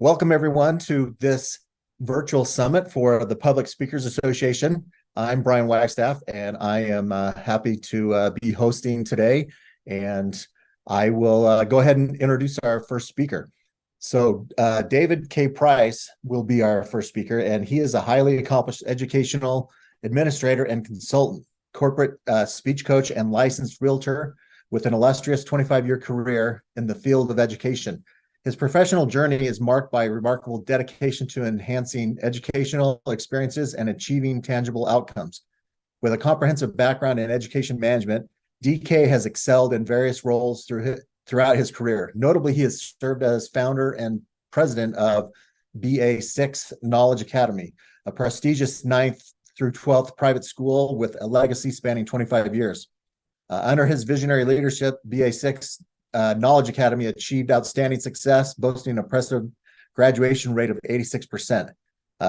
Welcome, everyone, to this virtual summit for the Public Speakers Association. I'm Brian Wagstaff, and I am happy to be hosting today. And I will go ahead and introduce our first speaker. So David K. Price will be our first speaker, and he is a highly accomplished educational administrator and consultant, corporate speech coach, and licensed realtor with an illustrious 25-year career in the field of education. His professional journey is marked by remarkable dedication to enhancing educational experiences and achieving tangible outcomes. With a comprehensive background in education management, DK has excelled in various roles throughout his career. Notably, he has served as founder and president of BA6 Knowledge Academy, a prestigious 9th through 12th private school with a legacy spanning 25 years. Under his visionary leadership, BA6 Knowledge Academy achieved outstanding success, boasting an impressive graduation rate of 86%.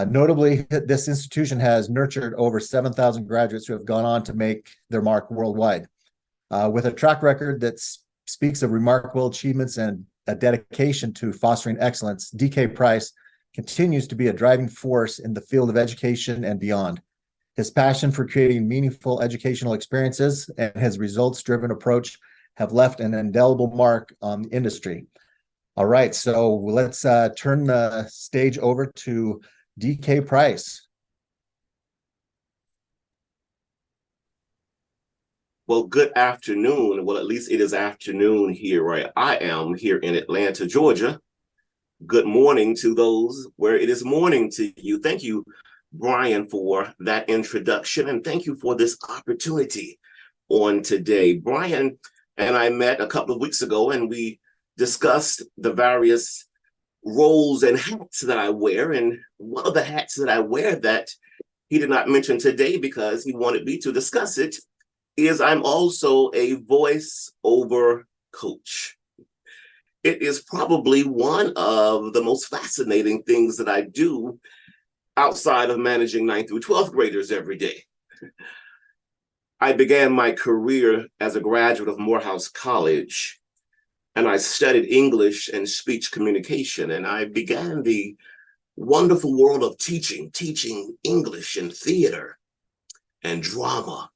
Notably, this institution has nurtured over 7,000 graduates who have gone on to make their mark worldwide. With a track record that speaks of remarkable achievements and a dedication to fostering excellence, DK Price continues to be a driving force in the field of education and beyond. His passion for creating meaningful educational experiences and his results-driven approach have left an indelible mark on the industry. All right, so let's turn the stage over to DK Price. Well, good afternoon. Well, at least it is afternoon here, right? I am here in Atlanta, Georgia. Good morning to those where it is morning to you. Thank you, Brian, for that introduction, and thank you for this opportunity on today. Brian and I met a couple of weeks ago, and we discussed the various roles and hats that I wear. And one of the hats that I wear that he did not mention today because he wanted me to discuss it is I'm also a voice-over coach. It is probably one of the most fascinating things that I do outside of managing 9th through 12th graders every day. I began my career as a graduate of Morehouse College, and I studied English and speech communication, and I began the wonderful world of teaching English and theater and drama.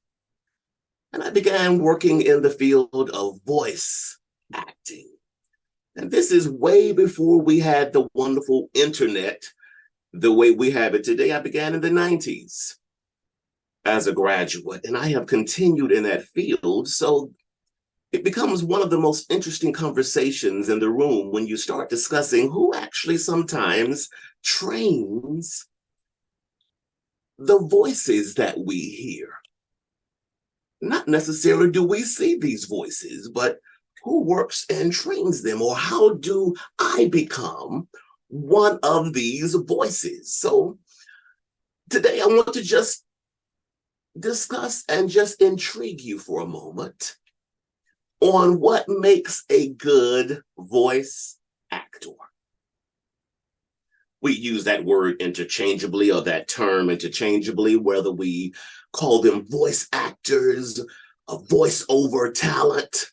And I began working in the field of voice acting. And this is way before we had the wonderful internet the way we have it today. I began in the 90s. As a graduate, and I have continued in that field. So it becomes one of the most interesting conversations in the room when you start discussing who actually sometimes trains the voices that we hear. Not necessarily do we see these voices, but who works and trains them, or how do I become one of these voices? So today I want to just discuss and just intrigue you for a moment on what makes a good voice actor. We use that word interchangeably, or that term interchangeably, whether we call them voice actors, a voice-over talent,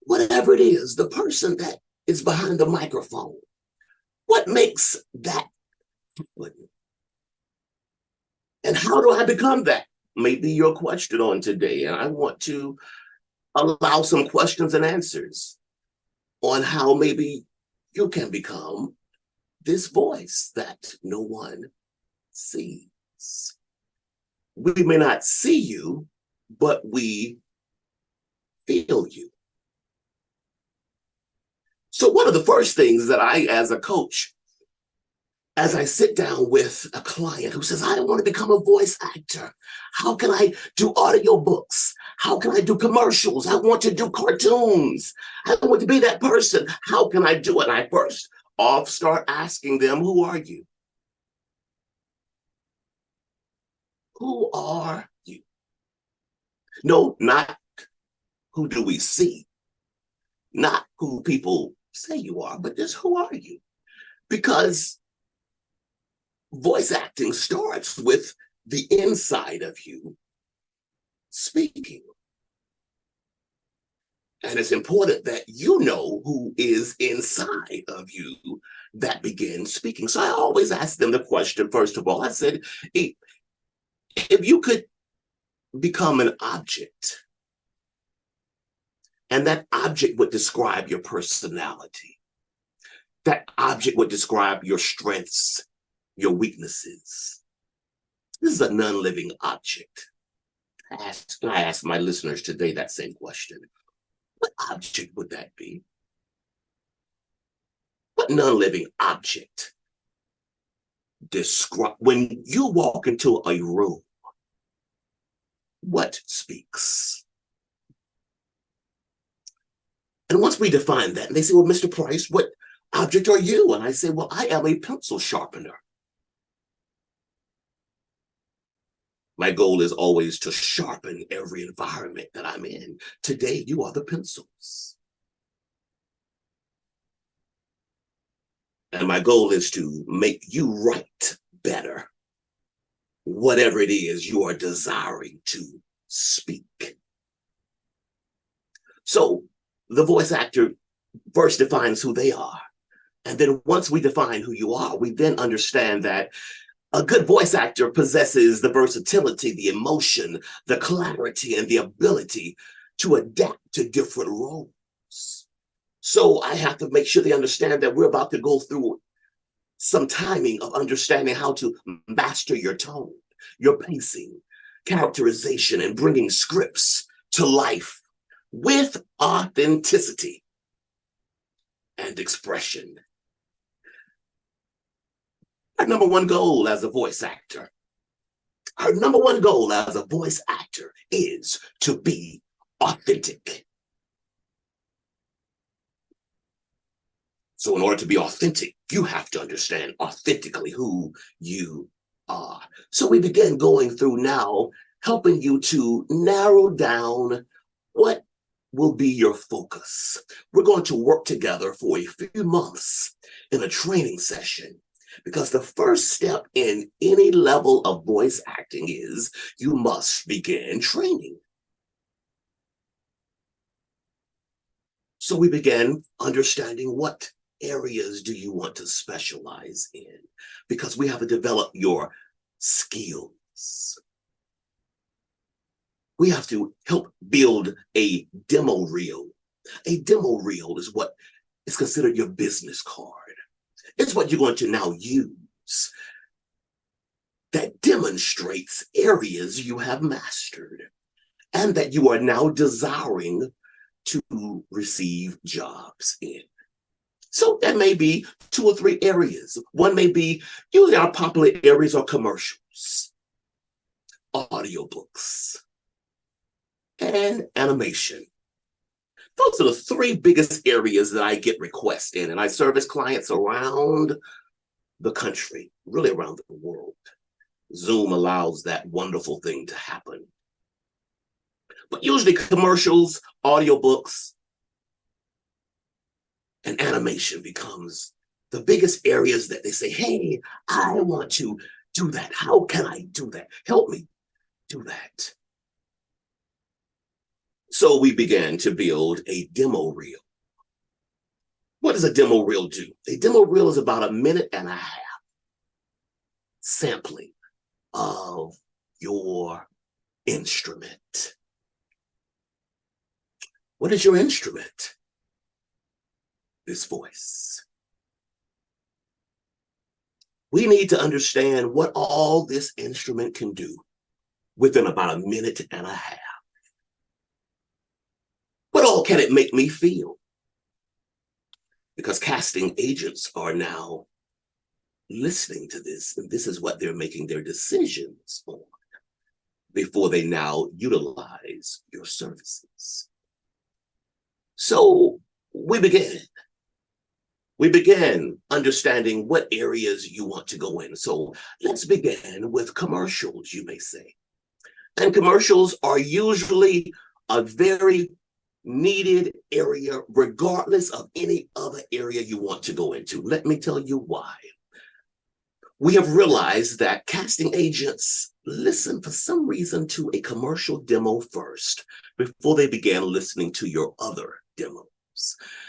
whatever it is, the person that is behind the microphone. What makes that happen? And how do I become that? Maybe your question on today. And I want to allow some questions and answers on how maybe you can become this voice that no one sees. We may not see you, but we feel you. So one of the first things that I, as a coach, as I sit down with a client who says, I want to become a voice actor. How can I do audiobooks? How can I do commercials? I want to do cartoons. I want to be that person. How can I do it? And I first off start asking them, who are you? Who are you? No, not who do we see? Not who people say you are, but just who are you? Because voice acting starts with the inside of you speaking. And it's important that you know who is inside of you that begins speaking. So I always ask them the question, first of all, I said, if you could become an object, and that object would describe your personality, that object would describe your strengths, your weaknesses. This is a non-living object. I ask my listeners today that same question. What object would that be? What non-living object describe when you walk into a room? What speaks? And once we define that, and they say, well, Mr. Price, what object are you? And I say, well, I am a pencil sharpener. My goal is always to sharpen every environment that I'm in. Today, you are the pencils. And my goal is to make you write better, whatever it is you are desiring to speak. So the voice actor first defines who they are. And then once we define who you are, we then understand that a good voice actor possesses the versatility, the emotion, the clarity, and the ability to adapt to different roles. So I have to make sure they understand that we're about to go through some timing of understanding how to master your tone, your pacing, characterization, and bringing scripts to life with authenticity and expression. Our number one goal as a voice actor, is to be authentic. So in order to be authentic, you have to understand authentically who you are. So we begin going through now, helping you to narrow down what will be your focus. We're going to work together for a few months in a training session, because the first step in any level of voice acting is you must begin training. So we began understanding what areas do you want to specialize in, because we have to develop your skills. We have to help build a demo reel. A demo reel is what is considered your business card. It's what you're going to now use that demonstrates areas you have mastered and that you are now desiring to receive jobs in. So that may be 2 or 3 areas. One may be, usually our popular areas are commercials, audiobooks, and animation. Those are the 3 biggest areas that I get requests in, and I service clients around the country, really around the world. Zoom allows that wonderful thing to happen. But usually commercials, audiobooks, and animation becomes the biggest areas that they say, hey, I want to do that. How can I do that? Help me do that. So we began to build a demo reel. What does a demo reel do? A demo reel is about 1.5 minutes sampling of your instrument. What is your instrument? This voice. We need to understand what all this instrument can do within about 1.5 minutes. What all can it make me feel? Because casting agents are now listening to this, and this is what they're making their decisions on before they now utilize your services. So we began understanding what areas you want to go in. So let's begin with commercials, you may say. And commercials are usually a very needed area, regardless of any other area you want to go into. Let me tell you why. We have realized that casting agents listen for some reason to a commercial demo first before they began listening to your other demos.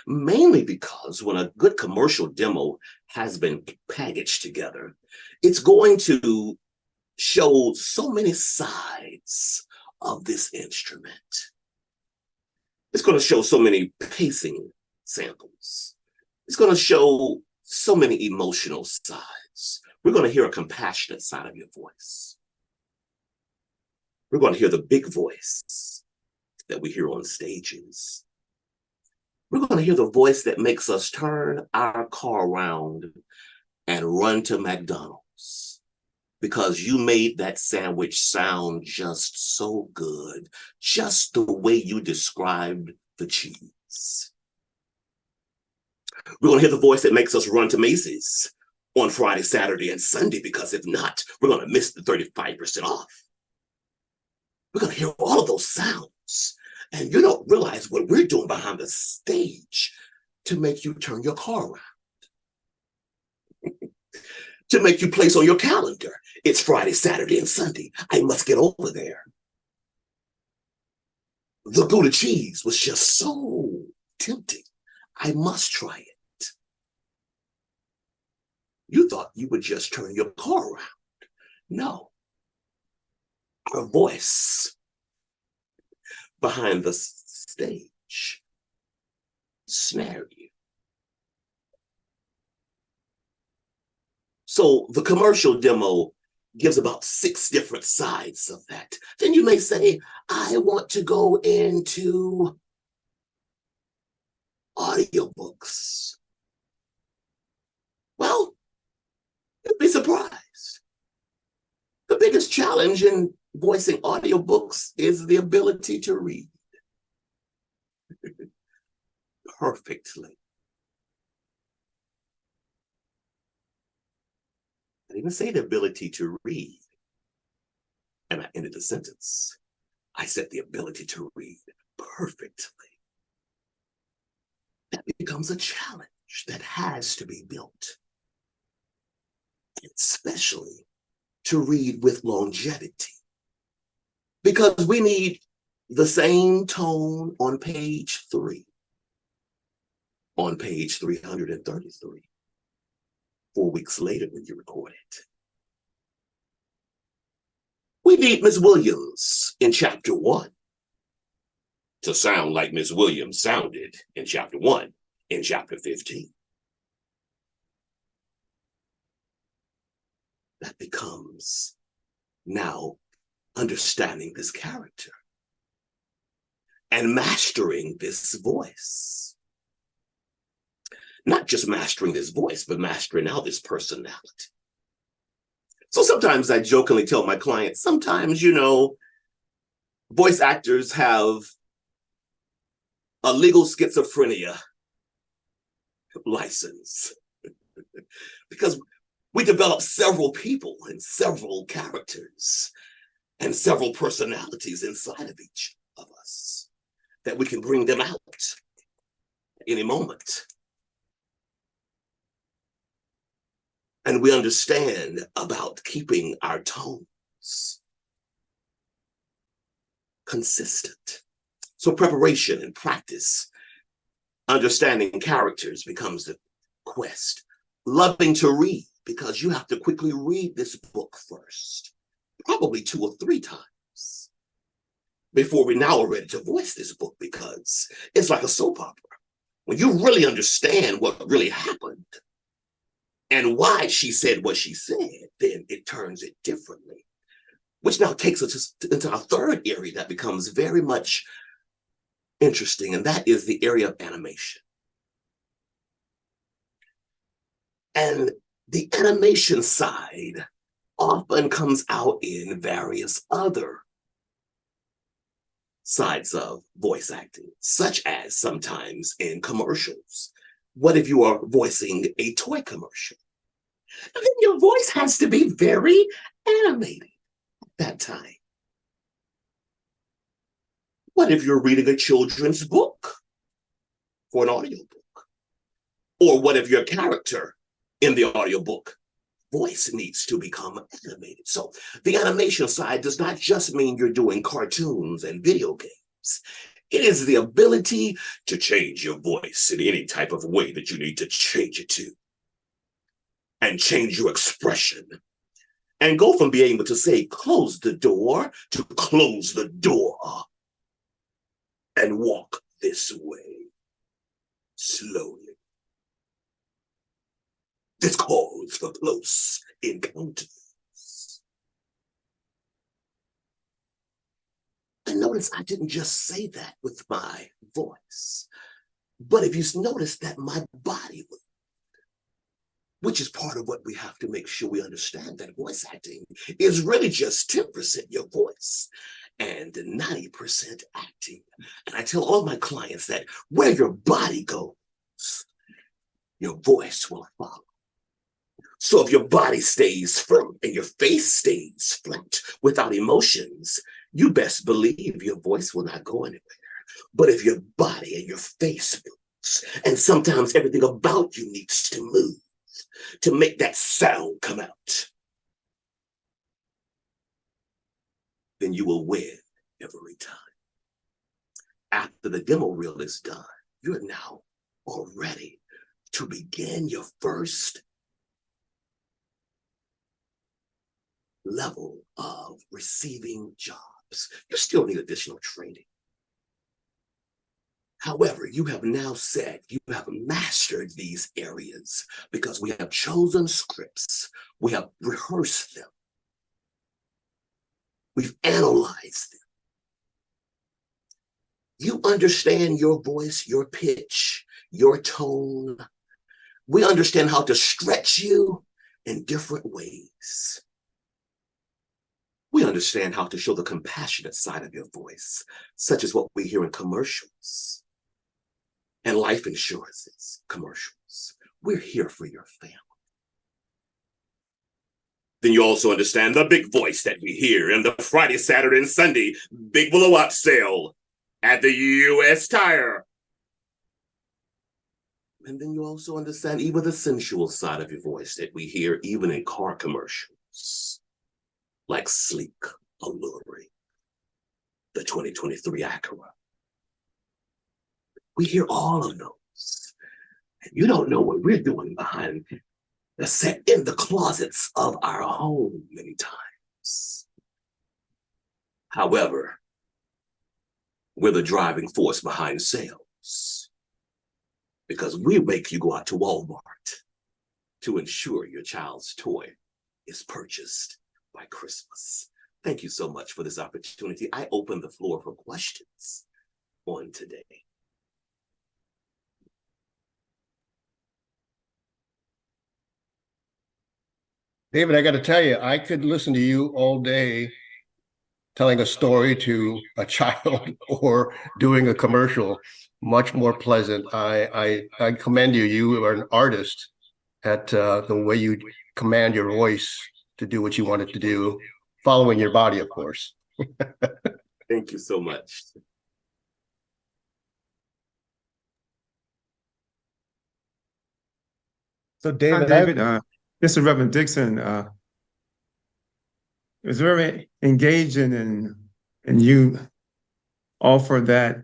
Mainly because when a good commercial demo has been packaged together, it's going to show so many sides of this instrument. It's going to show so many pacing samples. It's going to show so many emotional sides. We're going to hear a compassionate side of your voice. We're going to hear the big voice that we hear on stages. We're going to hear the voice that makes us turn our car around and run to McDonald's because you made that sandwich sound just so good, just the way you described the cheese. We're going to hear the voice that makes us run to Macy's on Friday, Saturday, and Sunday, because if not, we're going to miss the 35% off. We're going to hear all of those sounds. And you don't realize what we're doing behind the stage to make you turn your car around, to make you place on your calendar. It's Friday, Saturday, and Sunday. I must get over there. The Gouda cheese was just so tempting. I must try it. You thought you would just turn your car around. No. Our voice behind the stage snare you. So the commercial demo gives about 6 different sides of that. Then you may say, I want to go into audiobooks. Well, you'd be surprised. The biggest challenge in voicing audiobooks is the ability to read perfectly. I didn't say the ability to read, and I ended the sentence. I said the ability to read perfectly. That becomes a challenge that has to be built, especially to read with longevity, because we need the same tone on page 3, on page 333, 4 weeks later when you record it. We need Ms. Williams in chapter 1 to sound like Ms. Williams sounded in chapter 1 in chapter 15. That becomes now understanding this character and mastering this voice. Not just mastering this voice, but mastering now this personality. So sometimes I jokingly tell my clients, sometimes, voice actors have a legal schizophrenia license because we develop several people and several characters and several personalities inside of each of us that we can bring them out any moment. And we understand about keeping our tones consistent. So preparation and practice, understanding characters becomes the quest. Loving to read, because you have to quickly read this book first, probably 2 or 3 times, before we now are ready to voice this book, because it's like a soap opera. When you really understand what really happened and why she said what she said, then it turns it differently, which now takes us into our third area that becomes very much interesting, and that is the area of animation. And the animation side often comes out in various other sides of voice acting, such as sometimes in commercials. What if you are voicing a toy commercial? And then your voice has to be very animated at that time. What if you're reading a children's book for an audiobook? Or what if your character in the audiobook voice needs to become animated. So the animation side does not just mean you're doing cartoons and video games. It is the ability to change your voice in any type of way that you need to change it to, and change your expression, and go from being able to say, close the door, to close the door, and walk this way, slowly. This calls for close encounters. And notice I didn't just say that with my voice, but if you notice that my body, which is part of what we have to make sure we understand, that voice acting is really just 10% your voice and 90% acting. And I tell all my clients that where your body goes, your voice will follow. So if your body stays firm and your face stays flat without emotions, you best believe your voice will not go anywhere. But if your body and your face moves, and sometimes everything about you needs to move to make that sound come out, then you will win every time. After the demo reel is done, you're now all ready to begin your first level of receiving jobs. You still need additional training. However, you have now said you have mastered these areas because we have chosen scripts, we have rehearsed them, we've analyzed them. You understand your voice, your pitch, your tone. We understand how to stretch you in different ways. We understand how to show the compassionate side of your voice, such as what we hear in commercials and life insurances commercials. We're here for your family. Then you also understand the big voice that we hear in the Friday, Saturday, and Sunday big blowout sale at the U.S. Tire. And then you also understand even the sensual side of your voice that we hear even in car commercials, like sleek, alluring, the 2023 Acura. We hear all of those. And you don't know what we're doing behind the set in the closets of our home many times. However, we're the driving force behind sales because we make you go out to Walmart to ensure your child's toy is purchased by Christmas. Thank you so much for this opportunity. I open the floor for questions on today. David, I got to tell you, I could listen to you all day telling a story to a child or doing a commercial. Much more pleasant. I commend you. You are an artist at the way you command your voice to do what you want it to do, following your body, of course. Thank you so much. So David, Hi, David. This is Reverend Dixon. It was very engaging, and you offer that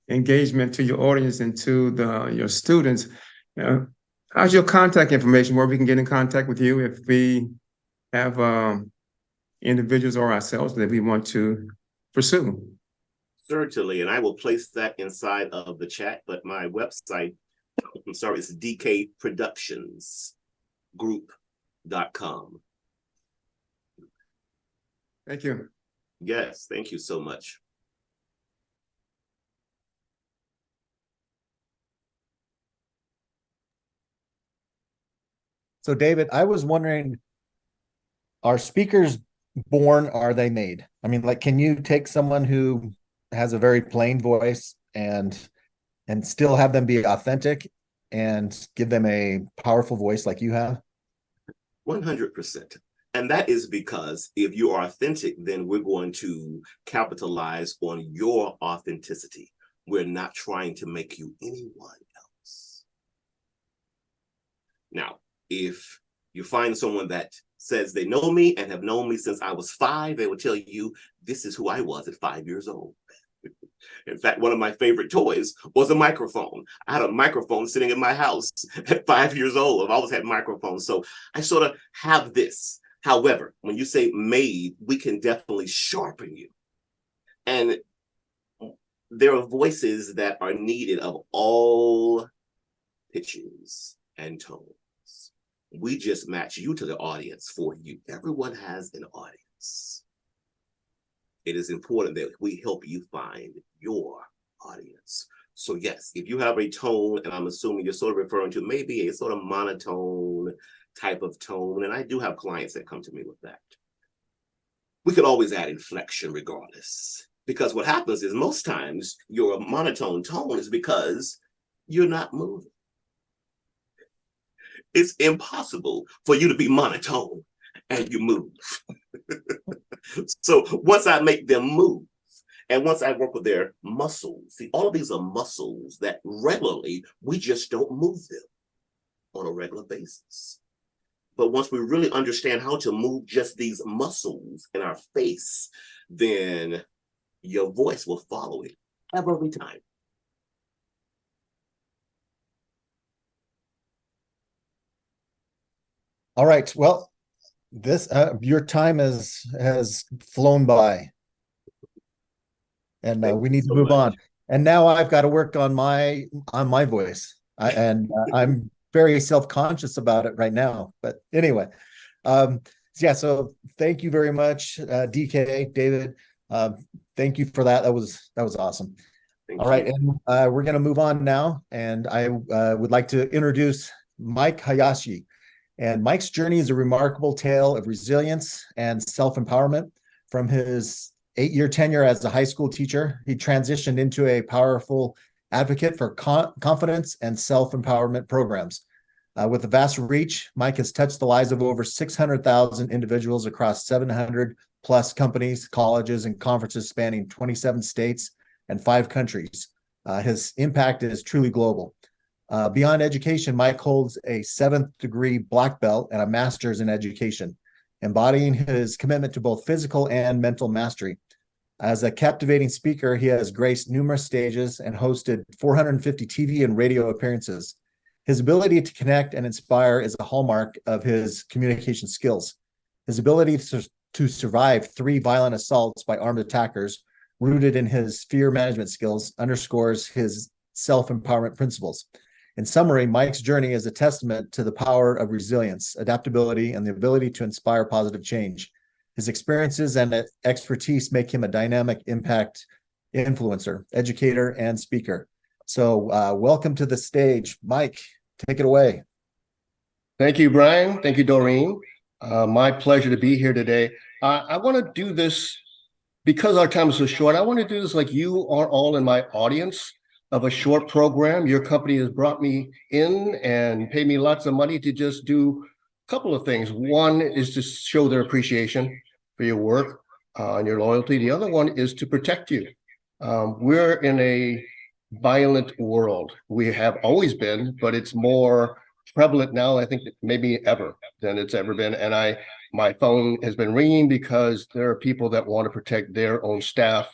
engagement to your audience and to your students. How's your contact information where we can get in contact with you if we have individuals or ourselves that we want to pursue? Certainly, and I will place that inside of the chat, but my website, I'm sorry, it's dkproductionsgroup.com. Thank you. Yes, thank you so much. So David, I was wondering, are speakers born, are they made? I mean, like, can you take someone who has a very plain voice and still have them be authentic and give them a powerful voice like you have? 100%. And that is because if you are authentic, then we're going to capitalize on your authenticity. We're not trying to make you anyone else. Now, if You find someone that says they know me and have known me since I was 5, they will tell you, this is who I was at 5 years old. In fact, one of my favorite toys was a microphone. I had a microphone sitting in my house at 5 years old. I've always had microphones. So I sort of have this. However, when you say made, we can definitely sharpen you. And there are voices that are needed of all pitches and tones. We just match you to the audience for you. Everyone has an audience. It is important that we help you find your audience. So yes, if you have a tone, and I'm assuming you're sort of referring to maybe a sort of monotone type of tone, and I do have clients that come to me with that. We could always add inflection regardless. Because what happens is most times your monotone tone is because you're not moving. It's impossible for you to be monotone and you move. So once I make them move, and once I work with their muscles, see, all of these are muscles that regularly, we just don't move them on a regular basis. But once we really understand how to move just these muscles in our face, then your voice will follow it every time. All right. Well, this your time has flown by, and we need to move on. And now I've got to work on my voice, I'm very self-conscious about it right now. But anyway, yeah. So thank you very much, DK, David. Thank you for that. That was awesome. All right, and we're going to move on now, and I would like to introduce Mike Hayashi. And Mike's journey is a remarkable tale of resilience and self-empowerment. From his 8-year tenure as a high school teacher, he transitioned into a powerful advocate for confidence and self-empowerment programs. With a vast reach, Mike has touched the lives of over 600,000 individuals across 700 plus companies, colleges, and conferences spanning 27 states and 5 countries. His impact is truly global. Beyond education, Mike holds a 7th degree black belt and a master's in education, embodying his commitment to both physical and mental mastery. As a captivating speaker, he has graced numerous stages and hosted 450 TV and radio appearances. His ability to connect and inspire is a hallmark of his communication skills. His ability to survive 3 violent assaults by armed attackers, rooted in his fear management skills, underscores his self-empowerment principles. In summary, Mike's journey is a testament to the power of resilience, adaptability, and the ability to inspire positive change. His experiences and expertise make him a dynamic impact influencer, educator, and speaker. So welcome to the stage. Mike, take it away. Thank you, Brian. Thank you, Doreen. My pleasure to be here today. I want to do this because our time is so short. I want to do this like you are all in my audience of a short program. Your company has brought me in and paid me lots of money to just do a couple of things. One is to show their appreciation for your work and your loyalty. The other one is to protect you. We're in a violent world. We have always been, but it's more prevalent now, I think, maybe ever than it's ever been. And my phone has been ringing because there are people that want to protect their own staff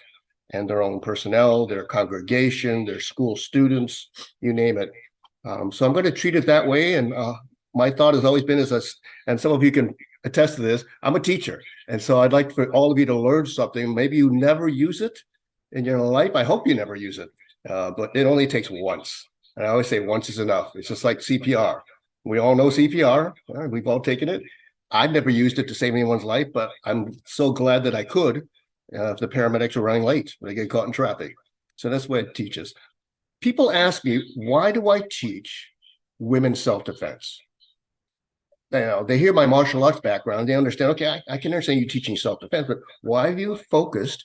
and their own personnel, their congregation, their school students, you name it. So I'm going to treat it that way. And my thought has always been, and some of you can attest to this, I'm a teacher. And so I'd like for all of you to learn something. Maybe you never use it in your life. I hope you never use it, but it only takes once. And I always say once is enough. It's just like CPR. We all know CPR. We've all taken it. I've never used it to save anyone's life, but I'm so glad that I could. If the paramedics are running late, they get caught in traffic. So that's what it teaches. People ask me, why do I teach women's self-defense? They hear my martial arts background. They understand, okay, I can understand you teaching self-defense, but why have you focused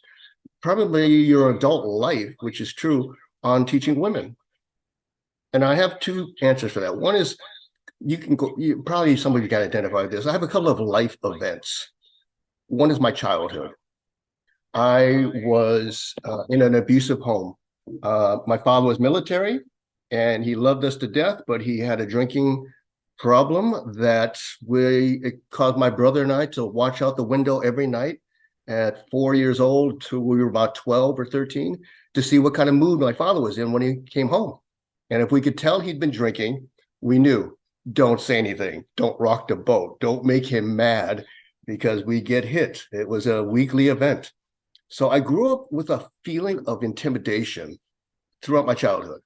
probably your adult life, which is true, on teaching women? And I have 2 answers for that. One is, probably some of you can identify this. I have a couple of life events. One is my childhood. I was in an abusive home. My father was military and he loved us to death, but he had a drinking problem that it caused my brother and I to watch out the window every night at 4 years old till we were about 12 or 13 to see what kind of mood my father was in when he came home. And if we could tell he'd been drinking, we knew, don't say anything, don't rock the boat, don't make him mad because we get hit. It was a weekly event. So I grew up with a feeling of intimidation throughout my childhood.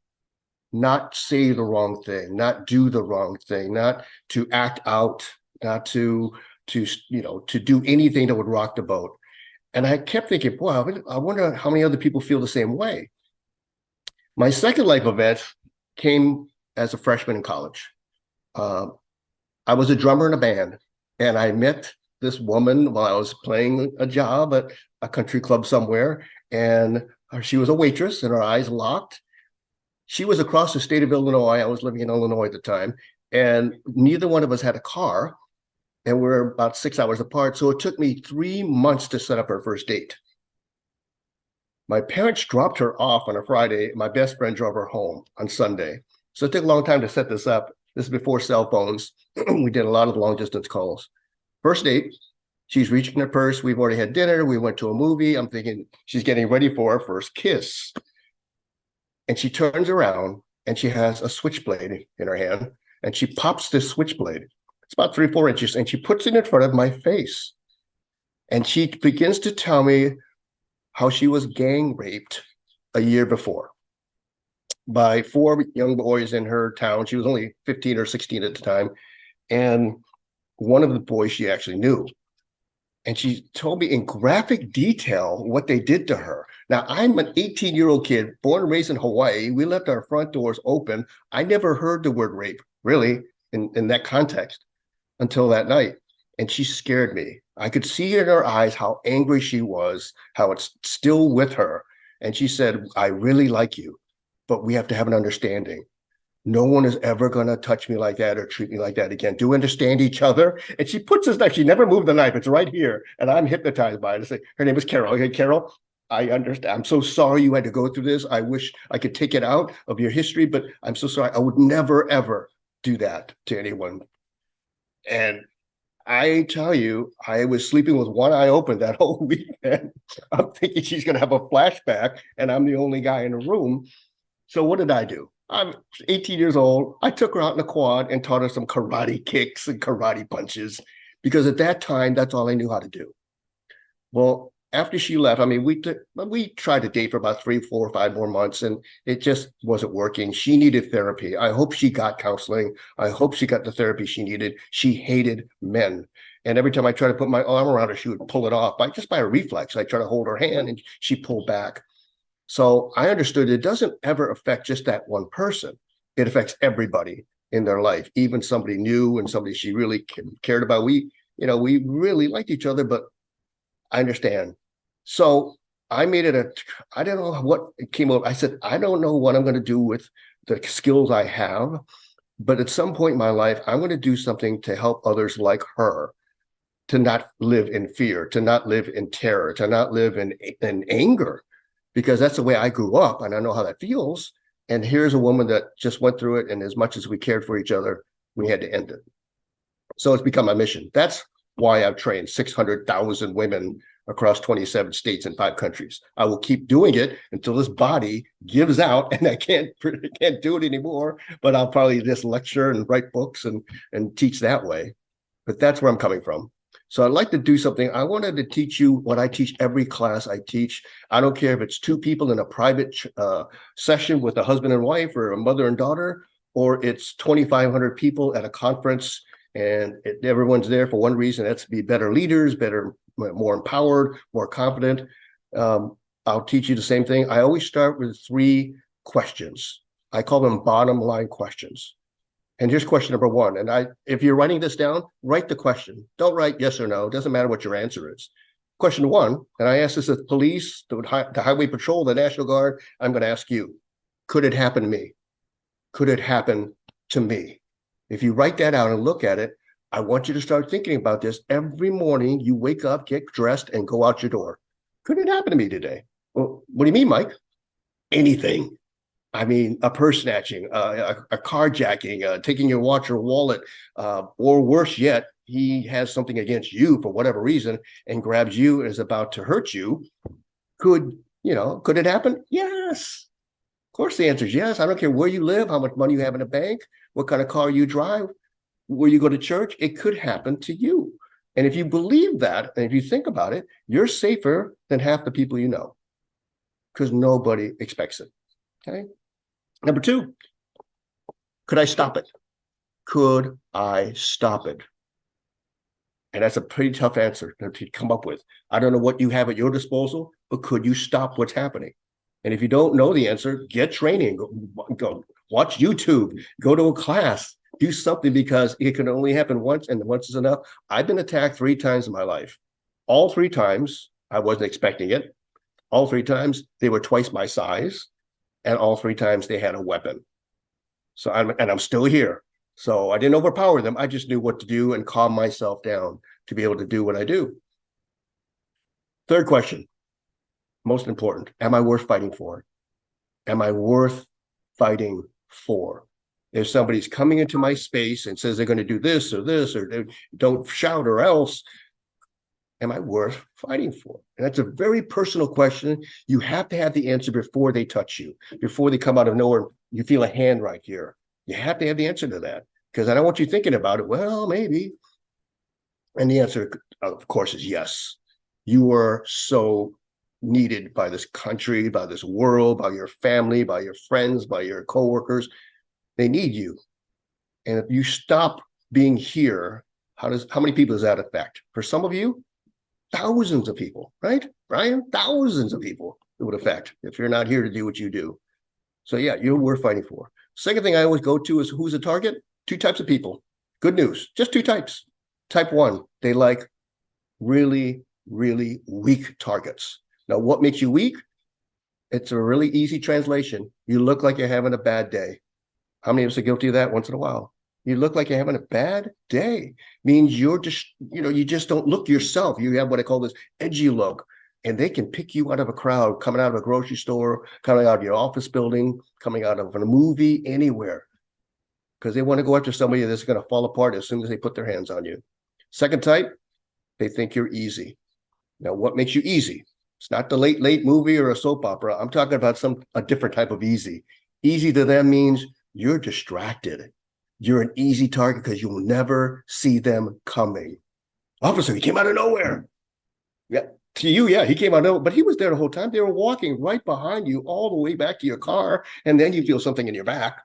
Not say the wrong thing, not do the wrong thing, not to act out, not to do anything that would rock the boat. And I kept thinking, boy, I wonder how many other people feel the same way. My second life event came as a freshman in college. I was a drummer in a band, and I met this woman while I was playing a job at a country club somewhere, and she was a waitress, and our eyes locked. She was across the state of Illinois. I was living in Illinois at the time, and neither one of us had a car, and we're about 6 hours apart. So it took me 3 months to set up our first date. My parents dropped her off on a Friday. My best friend drove her home on Sunday. So it took a long time to set this up. This is before cell phones. We did a lot of long distance calls. First date, she's reaching her purse. We've already had dinner. We went to a movie. I'm thinking she's getting ready for her first kiss. And she turns around and she has a switchblade in her hand, and she pops this switchblade. It's about 3 or 4 inches, and she puts it in front of my face. And she begins to tell me how she was gang raped a year before by 4 young boys in her town. She was only 15 or 16 at the time. And one of the boys she actually knew. And she told me in graphic detail what they did to her. Now, I'm an 18-year-old kid, born and raised in Hawaii. We left our front doors open. I never heard the word rape, really, in that context until that night. And she scared me. I could see in her eyes how angry she was, how it's still with her. And she said, I really like you, but we have to have an understanding. No one is ever going to touch me like that or treat me like that again. Do we understand each other? And she puts this knife. She never moved the knife. It's right here. And I'm hypnotized by it. I say, her name is Carol. Okay, Carol, I understand. I'm so sorry you had to go through this. I wish I could take it out of your history, but I'm so sorry. I would never, ever do that to anyone. And I tell you, I was sleeping with one eye open that whole weekend. I'm thinking she's going to have a flashback, and I'm the only guy in the room. So what did I do? I'm 18 years old. I took her out in the quad and taught her some karate kicks and karate punches, because at that time, that's all I knew how to do. Well, after she left, I mean, we tried to date for about 3, 4, 5 more months, and it just wasn't working. She needed therapy. I hope she got counseling. I hope she got the therapy she needed. She hated men. And every time I tried to put my arm around her, she would pull it off just by a reflex. I try to hold her hand and she pulled back. So I understood it doesn't ever affect just that one person. It affects everybody in their life, even somebody new and somebody she really cared about. We really liked each other, but I understand. So I made it I don't know what it came up. I said, I don't know what I'm going to do with the skills I have, but at some point in my life, I'm going to do something to help others like her to not live in fear, to not live in terror, to not live in anger. Because that's the way I grew up, and I know how that feels. And here's a woman that just went through it, and as much as we cared for each other, we had to end it. So it's become my mission. That's why I've trained 600,000 women across 27 states and 5 countries. I will keep doing it until this body gives out and I can't do it anymore, but I'll probably just lecture and write books and teach that way. But that's where I'm coming from. So I'd like to do something. I wanted to teach you what I teach every class I teach. I don't care if it's 2 people in a private session with a husband and wife or a mother and daughter, or it's 2,500 people at a conference and everyone's there for one reason. That's to be better leaders, more empowered, more confident. I'll teach you the same thing. I always start with 3 questions. I call them bottom line questions. And here's question number 1. And if you're writing this down, write the question. Don't write yes or no. It doesn't matter what your answer is. Question 1, and I ask this of the police, the highway patrol, the National Guard. I'm going to ask you, could it happen to me? Could it happen to me? If you write that out and look at it, I want you to start thinking about this every morning. You wake up, get dressed, and go out your door. Could it happen to me today? Well, what do you mean, Mike? Anything. I mean, a purse snatching, a carjacking, taking your watch or wallet, or worse yet, he has something against you for whatever reason and grabs you and is about to hurt you. Could it happen? Yes. Of course, the answer is yes. I don't care where you live, how much money you have in a bank, what kind of car you drive, where you go to church. It could happen to you. And if you believe that, and if you think about it, you're safer than half the people you know, because nobody expects it. Okay. Number two, could I stop it? Could I stop it? And that's a pretty tough answer to come up with. I don't know what you have at your disposal, but could you stop what's happening? And if you don't know the answer, get training, go watch YouTube, go to a class, do something, because it can only happen once, and once is enough. I've been attacked 3 times in my life. All 3 times, I wasn't expecting it. All 3 times, they were twice my size. And all 3 times they had a weapon. So I'm still here. So I didn't overpower them. I just knew what to do and calm myself down to be able to do what I do. Third question, most important. Am I worth fighting for? Am I worth fighting for? If somebody's coming into my space and says they're going to do this, or don't shout or else, am I worth fighting for? And that's a very personal question. You have to have the answer before they touch you, before they come out of nowhere. You feel a hand right here. You have to have the answer to that, because I don't want you thinking about it. Well, maybe. And the answer, of course, is yes. You are so needed by this country, by this world, by your family, by your friends, by your coworkers. They need you. And if you stop being here, how many people does that affect? For some of you, thousands of people, right, Brian? Thousands of people it would affect if you're not here to do what you do. So yeah, you're worth fighting for. Second thing I always go to is who's the target? 2 types of people. Good news, just 2 types. Type 1, they like really, really weak targets. Now, what makes you weak? It's a really easy translation. You look like you're having a bad day. How many of us are guilty of that once in a while? You look like you're having a bad day. Means you're just, you just don't look yourself. You have what I call this edgy look. And they can pick you out of a crowd, coming out of a grocery store, coming out of your office building, coming out of a movie, anywhere. Because they want to go after somebody that's going to fall apart as soon as they put their hands on you. Second type, they think you're easy. Now, what makes you easy? It's not the late movie or a soap opera. I'm talking about a different type of easy. Easy to them means you're distracted. You're an easy target because you will never see them coming. Officer, he came out of nowhere. Yeah, to you, yeah, he came out of nowhere, but he was there the whole time. They were walking right behind you all the way back to your car, and then you feel something in your back.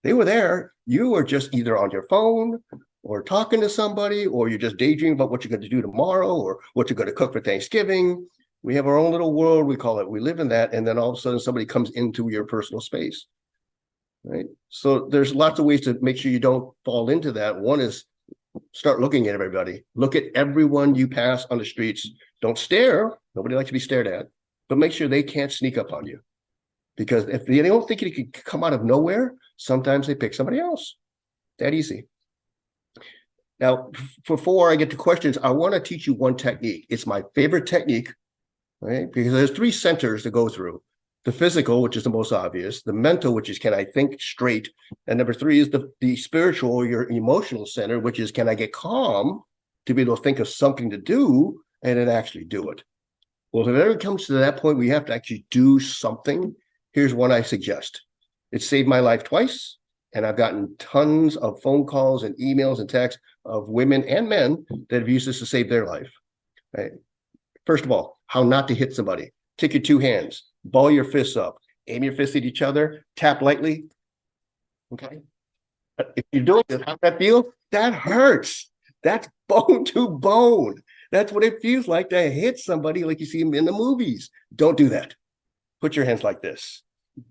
They were there. You were just either on your phone or talking to somebody, or you're just daydreaming about what you're going to do tomorrow or what you're going to cook for Thanksgiving. We have our own little world, we call it. We live in that, and then all of a sudden somebody comes into your personal space, right? So there's lots of ways to make sure you don't fall into that. One is start looking at everybody. Look at everyone you pass on the streets. Don't stare. Nobody likes to be stared at, but make sure they can't sneak up on you. Because if they don't think it could come out of nowhere, sometimes they pick somebody else. That easy. Now, before I get to questions, I want to teach you one technique. It's my favorite technique, right? Because there's 3 centers to go through. The physical, which is the most obvious, the mental, which is can I think straight, and number 3 is the spiritual, or your emotional center, which is can I get calm to be able to think of something to do and then actually do it. Well, if it ever comes to that point, we have to actually do something. Here's one I suggest. It saved my life twice, and I've gotten tons of phone calls and emails and texts of women and men that have used this to save their life. Right? First of all, how not to hit somebody. Take your 2 hands, ball your fists up, aim your fists at each other, tap lightly. Okay. If you're doing this, how does that feel? That hurts. That's bone to bone. That's what it feels like to hit somebody like you see them in the movies. Don't do that. Put your hands like this,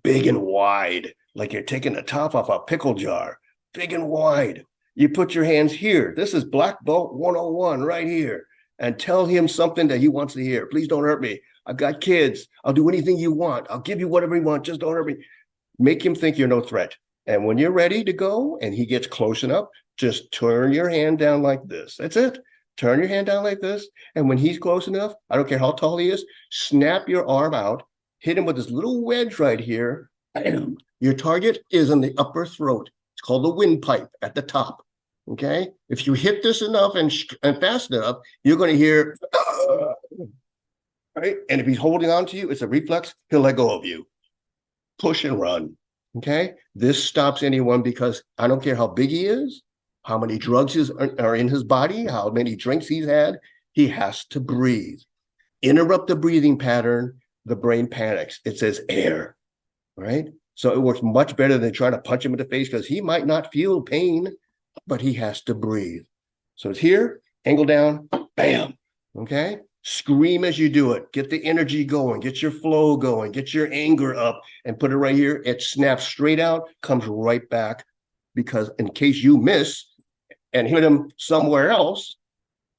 big and wide, like you're taking the top off a pickle jar, big and wide. You put your hands here. This is Black Belt 101 right here. And tell him something that he wants to hear. Please don't hurt me. I've got kids. I'll do anything you want. I'll give you whatever you want. Just don't hurt me. Make him think you're no threat. And when you're ready to go and he gets close enough, just turn your hand down like this. That's it. Turn your hand down like this. And when he's close enough, I don't care how tall he is, snap your arm out, hit him with this little wedge right here, Bam. Your target is in the upper throat. It's called the windpipe at the top. Okay. If you hit this enough and fast enough, you're going to hear, right? And if he's holding on to you, it's a reflex. He'll let go of you. Push and run. Okay. This stops anyone because I don't care how big he is, how many drugs are in his body, how many drinks he's had. He has to breathe. Interrupt the breathing pattern, the brain panics. It says air, right? So it works much better than trying to punch him in the face because he might not feel pain, but he has to breathe. So it's here, angle down, bam, okay? Scream as you do it. Get the energy going, get your flow going, get your anger up and put it right here. It snaps straight out, comes right back because in case you miss and hit him somewhere else,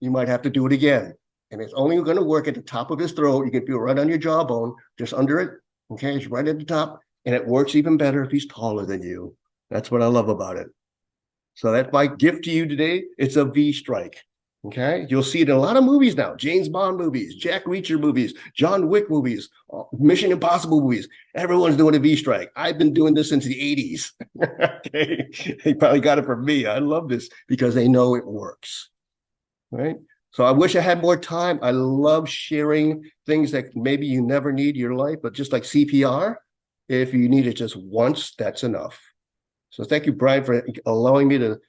you might have to do it again. And it's only going to work at the top of his throat. You can feel right on your jawbone, just under it. Okay, it's right at the top. And it works even better if he's taller than you. That's what I love about it. So that's my gift to you today. It's a V strike. Okay, you'll see it in a lot of movies now. James Bond movies, Jack Reacher movies, John Wick movies, Mission Impossible movies. Everyone's doing a V strike. I've been doing this since the 80s. Okay, they probably got it from me. I love this because they know it works. Right? So I wish I had more time. I love sharing things that maybe you never need in your life, but just like CPR, if you need it just once, that's enough. So thank you, Brian, for allowing me to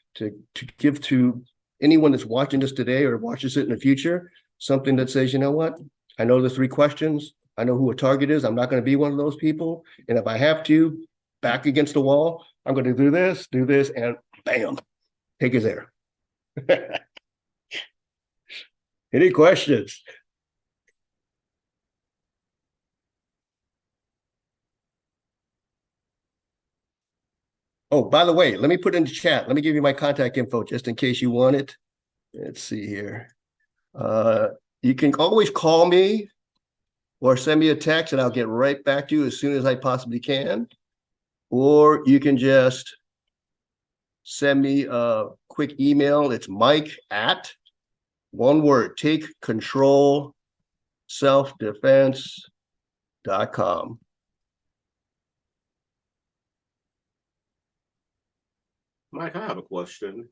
give to anyone that's watching this today or watches it in the future, something that says, you know what? I know the 3 questions. I know who a target is. I'm not going to be one of those people. And if I have to, back against the wall, I'm going to do this, and bam, take his air. Any questions? Oh, by the way, let me put in the chat. Let me give you my contact info just in case you want it. Let's see here. You can always call me or send me a text and I'll get right back to you as soon as I possibly can. Or you can just send me a quick email. It's Mike at, one word, takecontrolselfdefense.com. Mike, I have a question.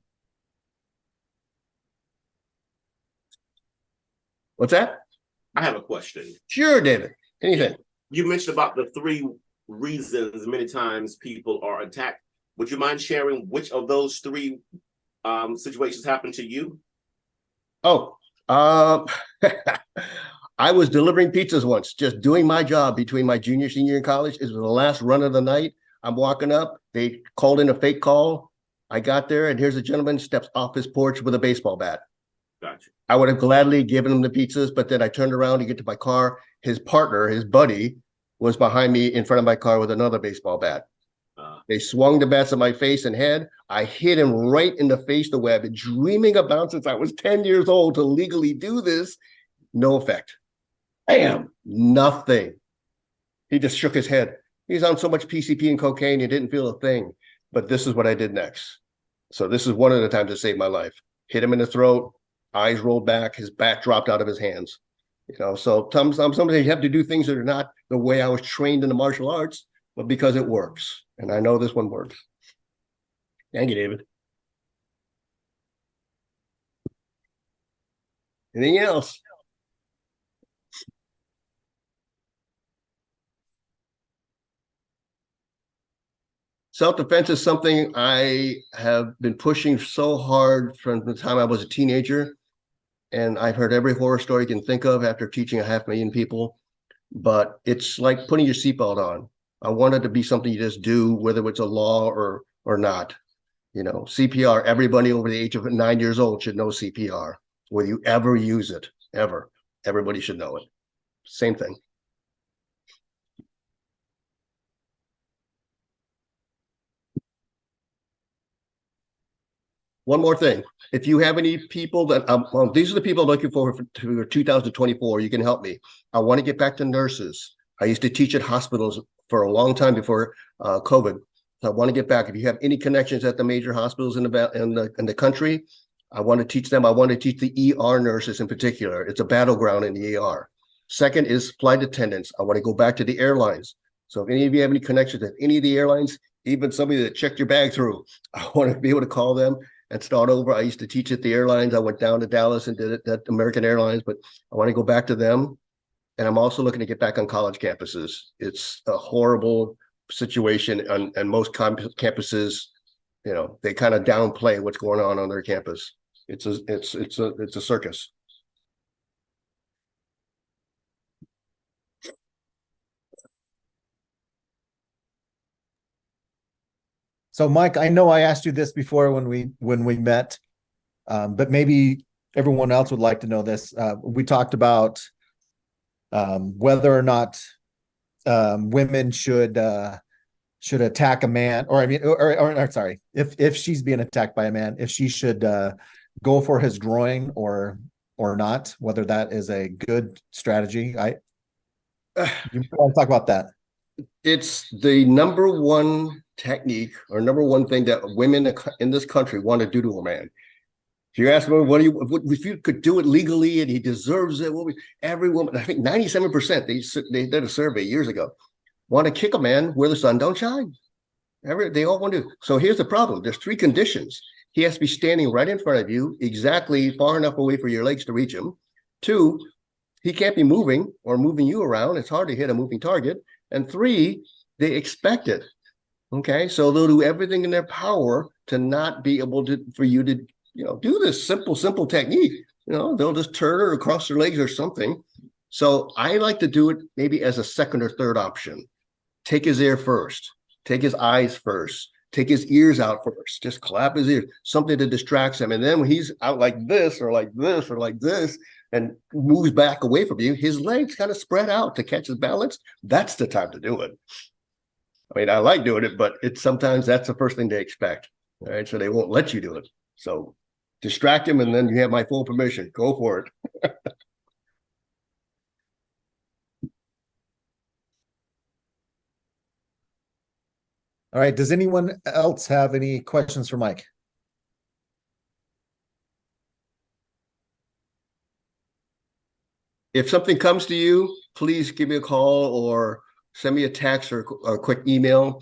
What's that? I have a question. Sure, David. Anything. You mentioned about the 3 reasons many times people are attacked. Would you mind sharing which of those 3 situations happened to you? Oh, I was delivering pizzas once, just doing my job between my junior, senior in college. It was the last run of the night. I'm walking up. They called in a fake call. I got there, and here's a gentleman steps off his porch with a baseball bat. Gotcha. I would have gladly given him the pizzas, but then I turned around to get to my car. His partner, his buddy, was behind me in front of my car with another baseball bat. They swung the bats at my face and head. I hit him right in the face the way I've been dreaming about since I was 10 years old to legally do this. No effect. Bam, nothing. He just shook his head. He's on so much PCP and cocaine, he didn't feel a thing. But this is what I did next. So this is one of the times that saved my life. Hit him in the throat, eyes rolled back, his bat dropped out of his hands. You know, so sometimes you have to do things that are not the way I was trained in the martial arts, but because it works. And I know this one works. Thank you, David. Anything else? Self-defense is something I have been pushing so hard from the time I was a teenager. And I've heard every horror story you can think of after teaching 500,000 people. But it's like putting your seatbelt on. I want it to be something you just do, whether it's a law or not. You know, CPR, everybody over the age of 9 years old should know CPR. Whether you ever use it, ever. Everybody should know it. Same thing. One more thing. If you have any people that, these are the people I'm looking for 2024, you can help me. I want to get back to nurses. I used to teach at hospitals for a long time before COVID. So I want to get back. If you have any connections at the major hospitals in the country, I want to teach them. I want to teach the ER nurses in particular. It's a battleground in the ER. Second is flight attendants. I want to go back to the airlines. So if any of you have any connections at any of the airlines, even somebody that checked your bag through, I want to be able to call them and start over. I used to teach at the airlines. I went down to Dallas and did it at American Airlines, but I want to go back to them. And I'm also looking to get back on college campuses. It's a horrible situation, and most campuses, you know, they kind of downplay what's going on their campus. It's a circus. So, Mike, I know I asked you this before when we met, but maybe everyone else would like to know this. We talked about whether or not women should attack a man, or I mean, or sorry, if she's being attacked by a man, if she should go for his groin or not, whether that is a good strategy. You want to talk about that? It's the number one technique or number one thing that women in this country want to do to a man. If you ask them, if you could do it legally and he deserves it, every woman, I think 97%, they did a survey years ago, want to kick a man where the sun don't shine. They all want to. So here's the problem. There's 3 conditions. He has to be standing right in front of you, exactly far enough away for your legs to reach him. 2, he can't be moving or moving you around. It's hard to hit a moving target. And 3, they expect it. Okay, so they'll do everything in their power to not be able to, for you to, you know, do this simple technique. You know, they'll just turn her across their legs or something. So I like to do it maybe as a second or third option. Take his ear first, take his eyes first, take his ears out first, just clap his ears, something that distracts him. And then when he's out like this or like this or like this and moves back away from you, his legs kind of spread out to catch his balance. That's the time to do it. I mean, I like doing it, but it's sometimes that's the first thing they expect. All right. So they won't let you do it. So distract him, and then you have my full permission. Go for it. All right. Does anyone else have any questions for Mike? If something comes to you, please give me a call or send me a text or a quick email.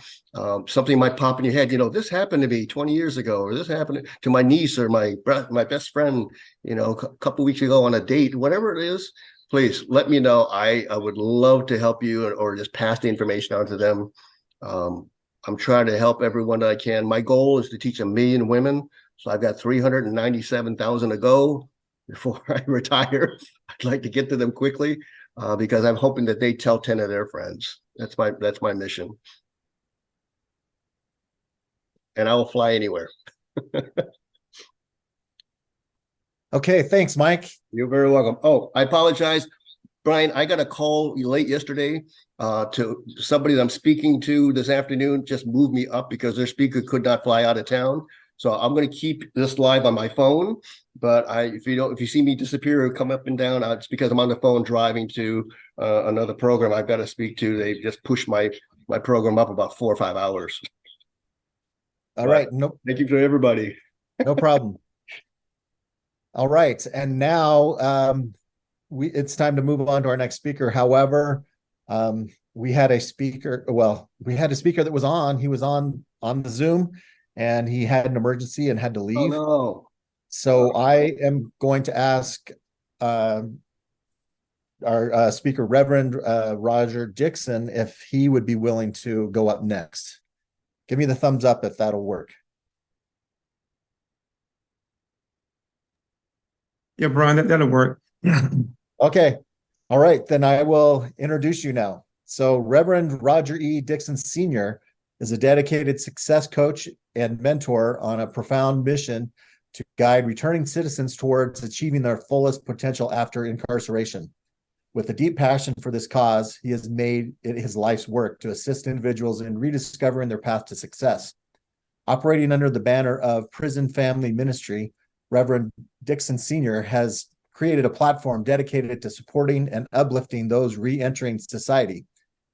Something might pop in your head. You know, this happened to me 20 years ago, or this happened to my niece or my best friend, you know, a couple weeks ago on a date, whatever it is. Please let me know. I would love to help you or just pass the information on to them. I'm trying to help everyone that I can. My goal is to teach 1 million women. So I've got 397,000 to go before I retire. I'd like to get to them quickly because I'm hoping that they tell 10 of their friends. That's my mission. And I will fly anywhere. Okay, thanks, Mike. You're very welcome. Oh, I apologize, Brian. I got a call late yesterday to somebody that I'm speaking to this afternoon. Just moved me up because their speaker could not fly out of town. So I'm going to keep this live on my phone. But if you see me disappear or come up and down, it's because I'm on the phone driving to another program I've got to speak to. They just pushed my program up about 4 or 5 hours. All right. No, thank you to everybody. No problem. All right. And now it's time to move on to our next speaker. However, we had a speaker that was on. He was on the Zoom, and he had an emergency and had to leave. Oh, no. So I am going to ask our speaker, Reverend Roger Dixon, if he would be willing to go up next. Give me the thumbs up if that'll work. Yeah, Brian, that'll work. Okay. All right. Then I will introduce you now. So Reverend Roger E. Dixon Sr. is a dedicated success coach and mentor on a profound mission to guide returning citizens towards achieving their fullest potential after incarceration. With a deep passion for this cause, he has made it his life's work to assist individuals in rediscovering their path to success. Operating under the banner of Prison Family Ministry, Reverend Dixon Sr. has created a platform dedicated to supporting and uplifting those re-entering society.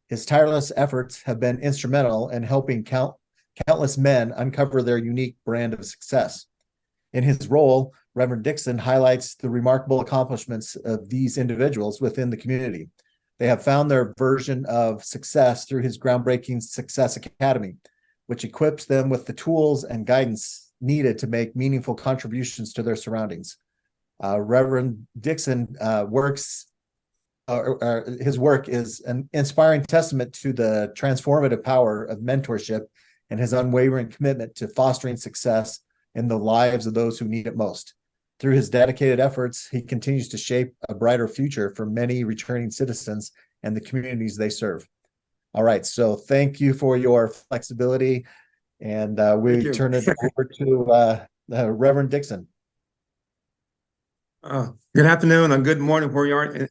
His tireless efforts have been instrumental in helping countless men uncover their unique brand of success. In his role, Reverend Dixon highlights the remarkable accomplishments of these individuals within the community, They have found their version of success through his groundbreaking Success Academy, which equips them with the tools and guidance needed to make meaningful contributions to their surroundings. Reverend Dixon his work is an inspiring testament to the transformative power of mentorship and his unwavering commitment to fostering success in the lives of those who need it most. Through his dedicated efforts, he continues to shape a brighter future for many returning citizens and the communities they serve. All right, so thank you for your flexibility, and we turn it over to Reverend Dixon. Good afternoon and good morning where you are in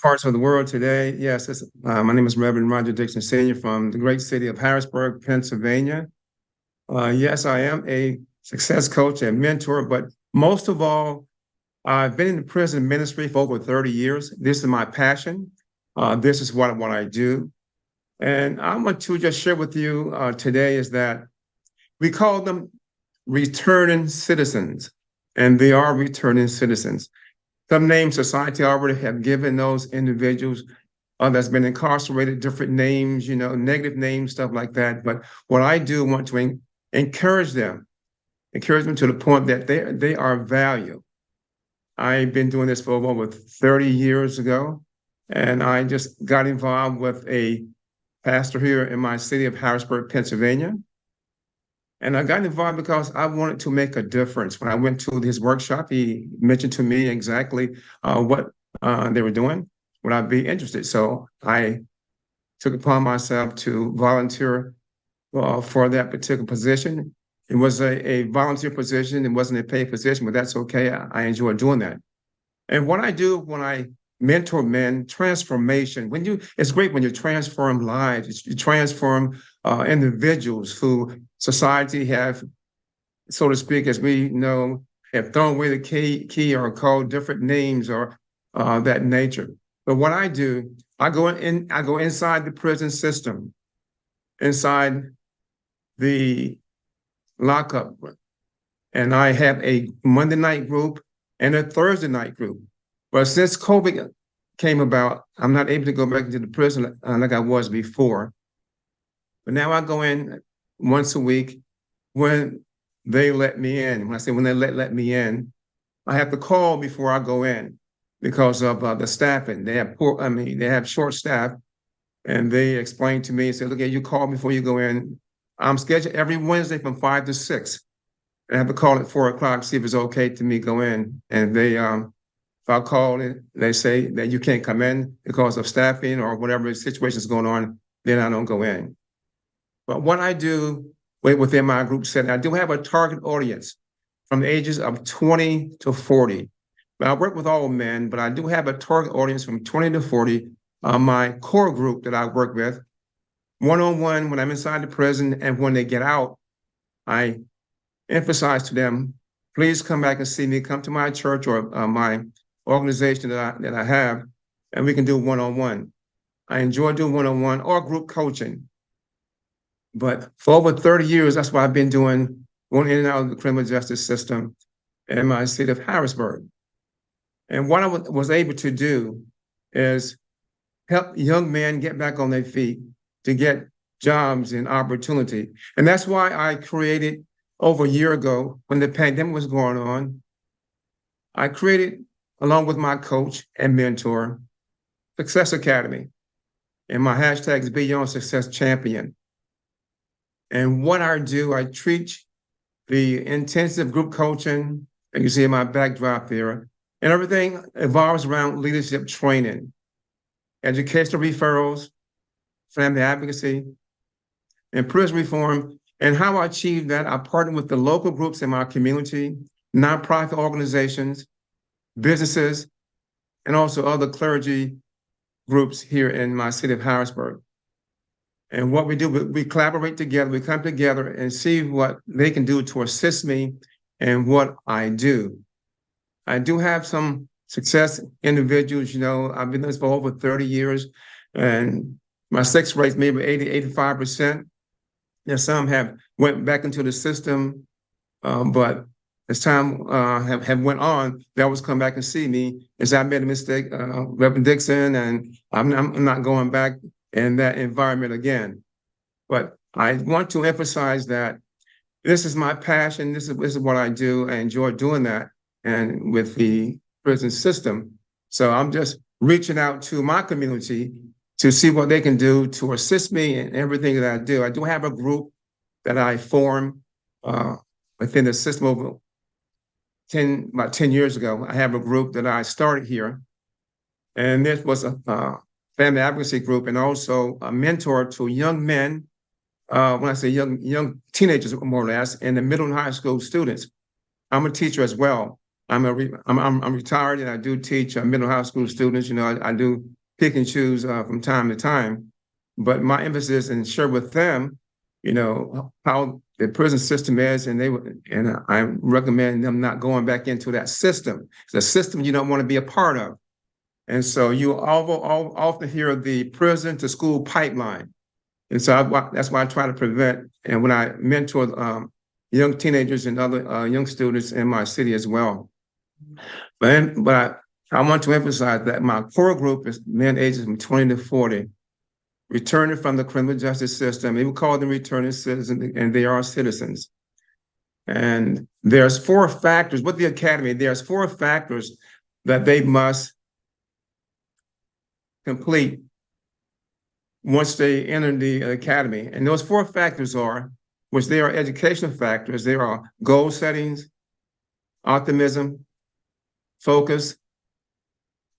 parts of the world today. Yes, my name is Reverend Roger Dixon Sr. from the great city of Harrisburg, Pennsylvania. Yes, I am a success coach and mentor, but most of all, I've been in the prison ministry for over 30 years. This is my passion. This is what I do. And I want to just share with you today is that we call them returning citizens, and they are returning citizens. Some names society already have given those individuals that's been incarcerated, different names, negative names, stuff like that. But what I do want to encourage them to the point that they are valued. I've been doing this for over 30 years ago, and I just got involved with a pastor here in my city of Harrisburg, Pennsylvania. And I got involved because I wanted to make a difference. When I went to his workshop, he mentioned to me exactly what they were doing. Would I be interested? So I took upon myself to volunteer for that particular position. It was a volunteer position. It wasn't a paid position, but that's okay. I enjoy doing that. And what I do when I mentor men, transformation, it's great when you transform lives, you transform individuals who society have, so to speak, as we know, have thrown away the key or called different names or that nature. But what I do, I go inside the prison system, inside the lockup, and I have a Monday night group and a Thursday night group. But since COVID came about, I'm not able to go back into the prison like I was before. But now I go in once a week when they let me in. When I say when they let me in, I have to call before I go in because of the staffing. They have short staff, and they explain to me and say, "Look, you call before you go in." I'm scheduled every Wednesday from 5 to 6. I have to call at 4 o'clock, see if it's okay to me go in. And they, if I call it, they say that you can't come in because of staffing or whatever situation is going on, then I don't go in. But what I do within my group setting, I do have a target audience from the ages of 20 to 40. But I work with all men, but I do have a target audience from 20 to 40. My core group that I work with, one-on-one when I'm inside the prison, and when they get out, I emphasize to them, please come back and see me, come to my church or my organization that I have, and we can do one-on-one. I enjoy doing one-on-one or group coaching. But for over 30 years, that's what I've been doing, going in and out of the criminal justice system in my city of Harrisburg. And what I was able to do is help young men get back on their feet, to get jobs and opportunity. And that's why I created, over a year ago, when the pandemic was going on, I created, along with my coach and mentor, Success Academy. And my hashtag is Beyond Success Champion. And what I do, I treat the intensive group coaching, and you see in my backdrop there, and everything evolves around leadership training, educational referrals, family advocacy, and prison reform. And how I achieve that, I partner with the local groups in my community, nonprofit organizations, businesses, and also other clergy groups here in my city of Harrisburg. And what we do, we collaborate together, we come together and see what they can do to assist me in what I do. I do have some success individuals, I've been doing this for over 30 years, and my success rate maybe 80-85%. Some have went back into the system, but as time have went on, they always come back and see me. As I made a mistake, Reverend Dixon, and I'm not going back in that environment again. But I want to emphasize that this is my passion. This is what I do. I enjoy doing that, and with the prison system. So I'm just reaching out to my community to see what they can do to assist me in everything that I do. I do have a group that I formed within the system over about 10 years ago. I have a group that I started here, and this was a family advocacy group and also a mentor to young men. When I say young teenagers, more or less, and the middle and high school students. I'm a teacher as well. I'm retired, and I do teach middle and high school students. You know, I do pick and choose from time to time, but my emphasis is share with them, you know, how the prison system is, and I recommend them not going back into that system. It's a system you don't want to be a part of, and so you often hear the prison to school pipeline. And so that's why I try to prevent, and when I mentor young teenagers and other young students in my city as well. But I want to emphasize that my core group is men ages from 20 to 40, returning from the criminal justice system. We call them returning citizens, and they are citizens. And there's 4 factors with the academy. There's 4 factors that they must complete once they enter the academy. And those 4 factors are, which they are educational factors, they are goal settings, optimism, focus,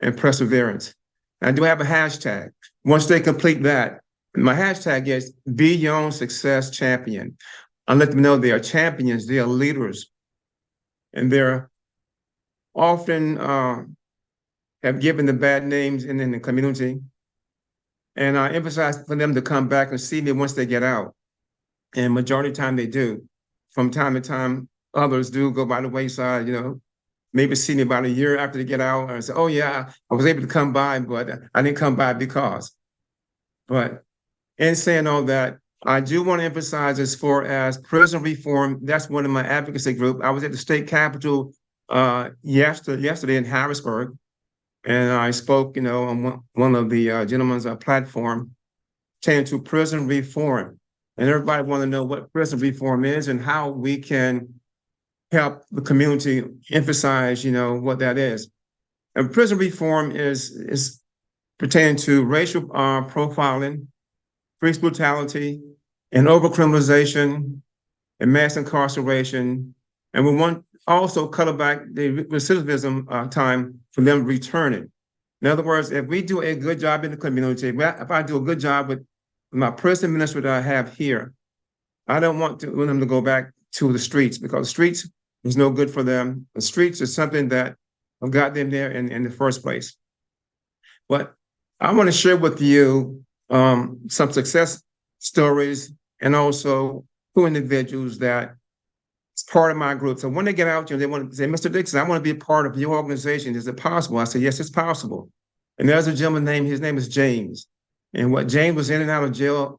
and perseverance. I do have a hashtag. Once they complete that, my hashtag is Be Your Own Success Champion. I let them know they are champions, they are leaders, and they're often have given the bad names in the community. And I emphasize for them to come back and see me once they get out. And majority of the time they do. From time to time, others do go by the wayside, you know, maybe see me about a year after they get out and say, oh yeah, I was able to come by, but I didn't come by because. But in saying all that, I do want to emphasize as far as prison reform, that's one of my advocacy group. I was at the state capitol yesterday in Harrisburg, and I spoke, you know, on one of the gentlemen's platform pertaining to prison reform. And everybody want to know what prison reform is and how we can help the community emphasize, you know, what that is. And prison reform is pertaining to racial profiling, police brutality, and overcriminalization, and mass incarceration. And we want also cut back the recidivism time for them returning. In other words, if we do a good job in the community, if I do a good job with my prison ministry that I have here, I don't want them to go back to the streets, because the streets is no good for them. The streets is something that got them there in the first place. But I want to share with you some success stories and also 2 individuals that is part of my group. So when they get out, you know, they want to say, Mr. Dixon, I want to be a part of your organization. Is it possible? I said, yes, it's possible. And there's a gentleman his name is James. And James was in and out of jail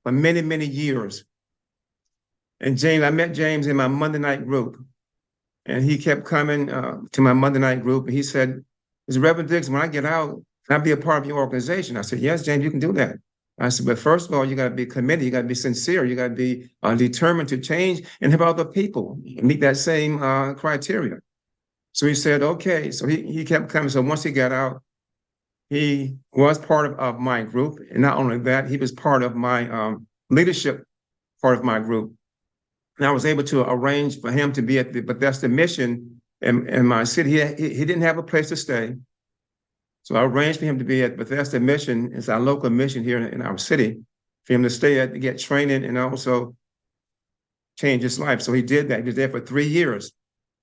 for many, many years. And I met James in my Monday night group. And he kept coming to my Monday night group. And he said, Mr. Reverend Dixon, when I get out, can I be a part of your organization? I said, yes, James, you can do that. I said, but first of all, you got to be committed. You got to be sincere. You got to be determined to change and help other people meet that same criteria. So he said, okay. So he kept coming. So once he got out, he was part of my group. And not only that, he was part of my leadership part of my group. And I was able to arrange for him to be at the Bethesda Mission in my city. He didn't have a place to stay. So I arranged for him to be at Bethesda Mission. It's our local mission here in our city, for him to stay at, to get training and also change his life. So he did that. He was there for 3 years.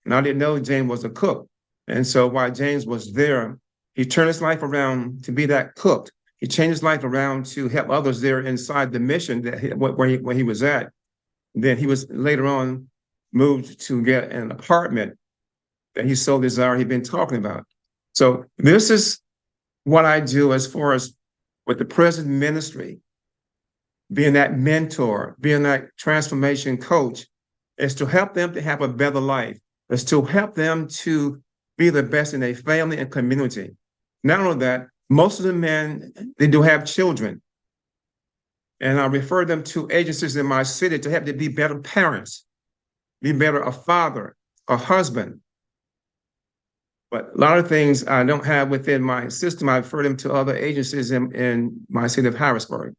And I didn't know James was a cook. And so while James was there, he turned his life around to be that cook. He changed his life around to help others there inside the mission where he was at. Then he was later on moved to get an apartment that he so desired he'd been talking about. So this is what I do as far as with the prison ministry, being that mentor, being that transformation coach, is to help them to have a better life. is to help them to be the best in their family and community. Not only that, most of the men, they do have children. And I refer them to agencies in my city to help them be better parents, be better a father, a husband. But a lot of things I don't have within my system. I refer them to other agencies in my city of Harrisburg.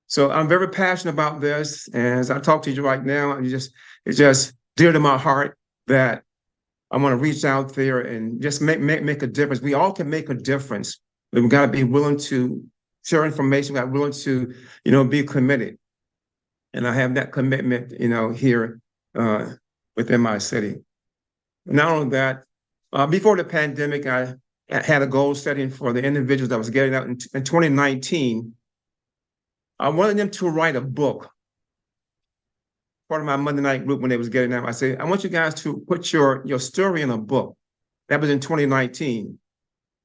So I'm very passionate about this. And as I talk to you right now, it's just dear to my heart that I want to reach out there and just make a difference. We all can make a difference. But we've got to be willing to share information. We've got to be willing to, be committed. And I have that commitment, here within my city. Not only that, before the pandemic, I had a goal setting for the individuals that was getting out in 2019. I wanted them to write a book. Part of my Monday night group when they was getting out, I said, I want you guys to put your story in a book. That was in 2019.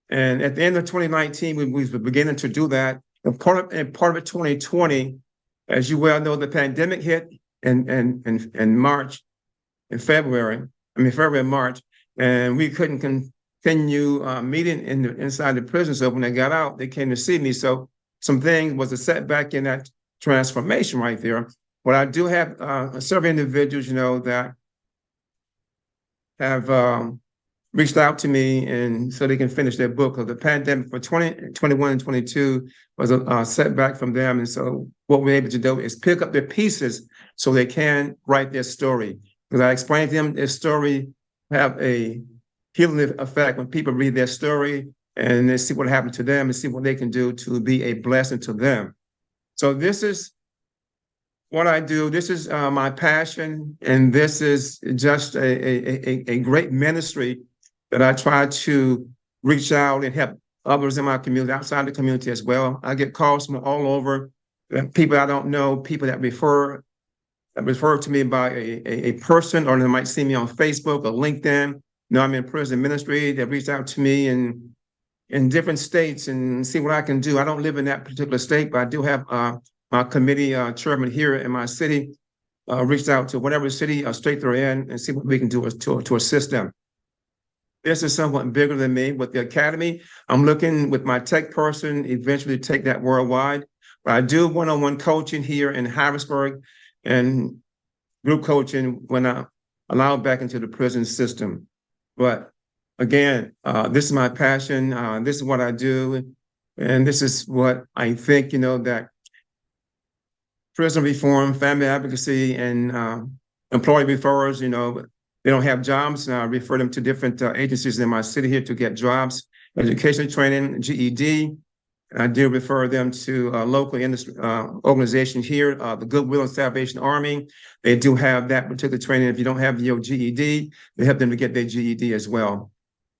And at the end of 2019, we were beginning to do that. And part of it, 2020, as you well know, the pandemic hit in March, February and March, and we couldn't continue meeting inside the prison. So when they got out, they came to see me. So some things was a setback in that transformation right there. But I do have several individuals, that have reached out to me and so they can finish their book. Because the pandemic for 2021 and 22 was a setback from them. And so what we're able to do is pick up the pieces so they can write their story. Because I explained to them their story have a healing effect when people read their story and they see what happened to them and see what they can do to be a blessing to them. So this is what I do. This is my passion, and this is just a great ministry that I try to reach out and help others in my community, outside the community as well. I get calls from all over, people I don't know, people that refer to me by a person, or they might see me on Facebook or LinkedIn. I'm in prison ministry. They reach out to me in different states and see what I can do. I don't live in that particular state, but I do have my committee chairman here in my city reached out to whatever city or state they're in and see what we can do to assist them. This is somewhat bigger than me. With the academy, I'm looking with my tech person eventually to take that worldwide. But I do one-on-one coaching here in Harrisburg and group coaching when I allow back into the prison system. But again, this is my passion. This is what I do. And this is what I think, that prison reform, family advocacy, and employee referrals, they don't have jobs. I refer them to different agencies in my city here to get jobs, education training, GED. I do refer them to local industry organizations here, the Goodwill and Salvation Army. They do have that particular training. If you don't have your GED, they help them to get their GED as well.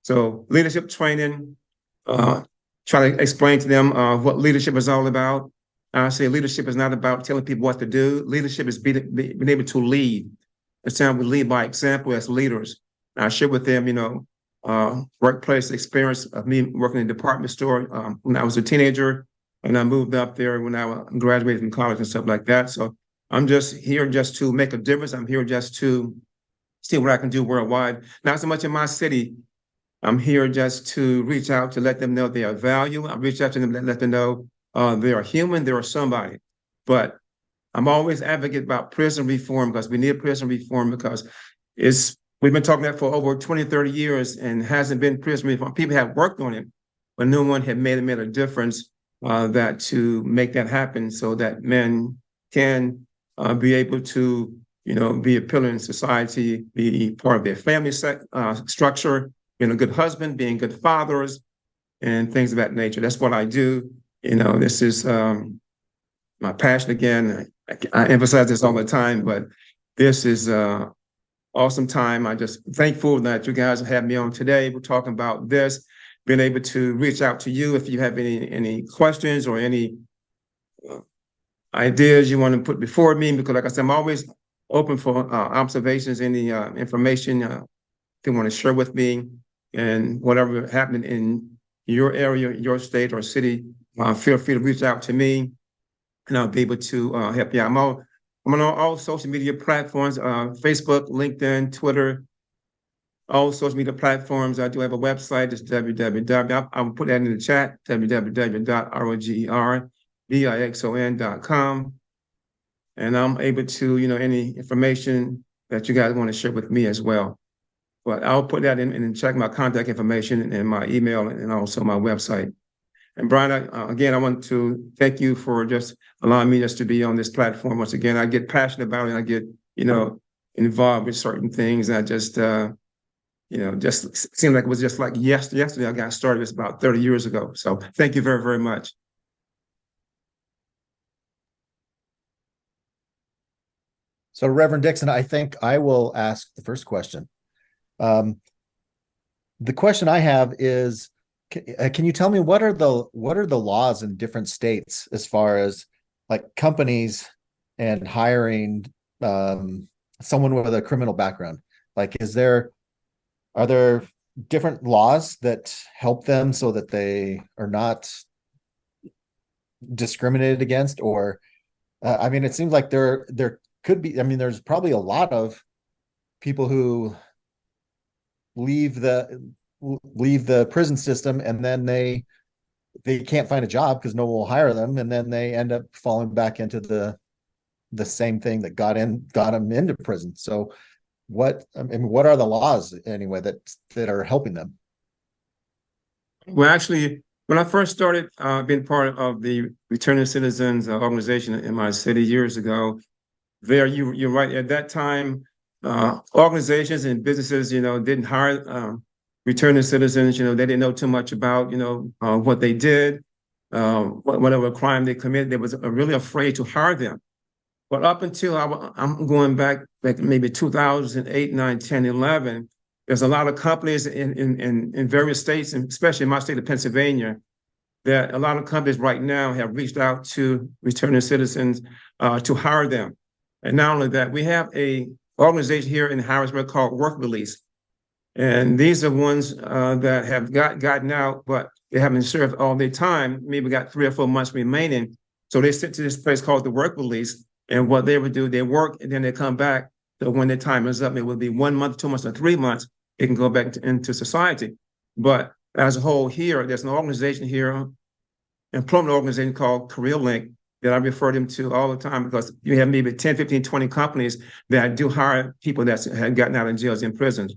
So leadership training, try to explain to them what leadership is all about. I say leadership is not about telling people what to do. Leadership is being able to lead. It's time we lead by example as leaders. I share with them, workplace experience of me working in a department store when I was a teenager, and I moved up there when I graduated from college and stuff like that. So I'm just here just to make a difference. I'm here just to see what I can do worldwide. Not so much in my city. I'm here just to reach out to let them know they are valued. I reach out to them, let them know they are human, they are somebody. But I'm always advocate about prison reform because we need prison reform because we've been talking that for over 20, 30 years and hasn't been prison reform. People have worked on it, but no one had made a difference that to make that happen so that men can be able to, be a pillar in society, be part of their family structure, being a good husband, being good fathers, and things of that nature. That's what I do. This is my passion again. I emphasize this all the time, but this is awesome time. I'm just thankful that you guys have me on today. We're talking about this, being able to reach out to you if you have any questions or any ideas you want to put before me, because like I said, I'm always open for observations, any information they want to share with me, and whatever happened in your area, your state or city, feel free to reach out to me and I'll be able to help you out. I'm on all social media platforms, Facebook, LinkedIn, Twitter, all social media platforms. I do have a website. It's www. I'll put that in the chat, www.rogerbixon.com. And I'm able to, any information that you guys want to share with me as well. But I'll put that in and check my contact information and my email and also my website. And Brian, again, I want to thank you for just allowing me just to be on this platform. Once again, I get passionate about it and I get, involved with certain things. And I just, just seemed like it was just like yesterday I got started. It's about 30 years ago. So thank you very, very much. So Reverend Dixon, I think I will ask the first question. The question I have is, can you tell me what are the laws in different states as far as like companies and hiring someone with a criminal background? Like, are there different laws that help them so that they are not discriminated against? Or I mean, it seems like there could be. I mean, there's probably a lot of people who leave the prison system and then they can't find a job because no one will hire them, and then they end up falling back into the same thing that got them into prison. So what are the laws anyway that are helping them? Well, actually, when I first started being part of the Returning Citizens organization in my city years ago, you're right. At that time, organizations and businesses, didn't hire returning citizens. They didn't know too much about, what they did, whatever crime they committed. They was really afraid to hire them. But up until I'm going back maybe 2008, 9, 10, 11, there's a lot of companies in various states, and especially in my state of Pennsylvania, that a lot of companies right now have reached out to returning citizens to hire them. And not only that, we have a organization here in Harrisburg called Work Release. And these are ones that have gotten out, but they haven't served all their time, maybe got 3 or 4 months remaining. So they sent to this place called the Work Release. And what they would do, they work and then they come back. So when their time is up, it will be 1 month, 2 months, or 3 months, they can go back into society. But as a whole here, there's an organization here, employment organization called Career Link, that I refer them to all the time, because you have maybe 10, 15, 20 companies that do hire people that have gotten out of jails and prisons.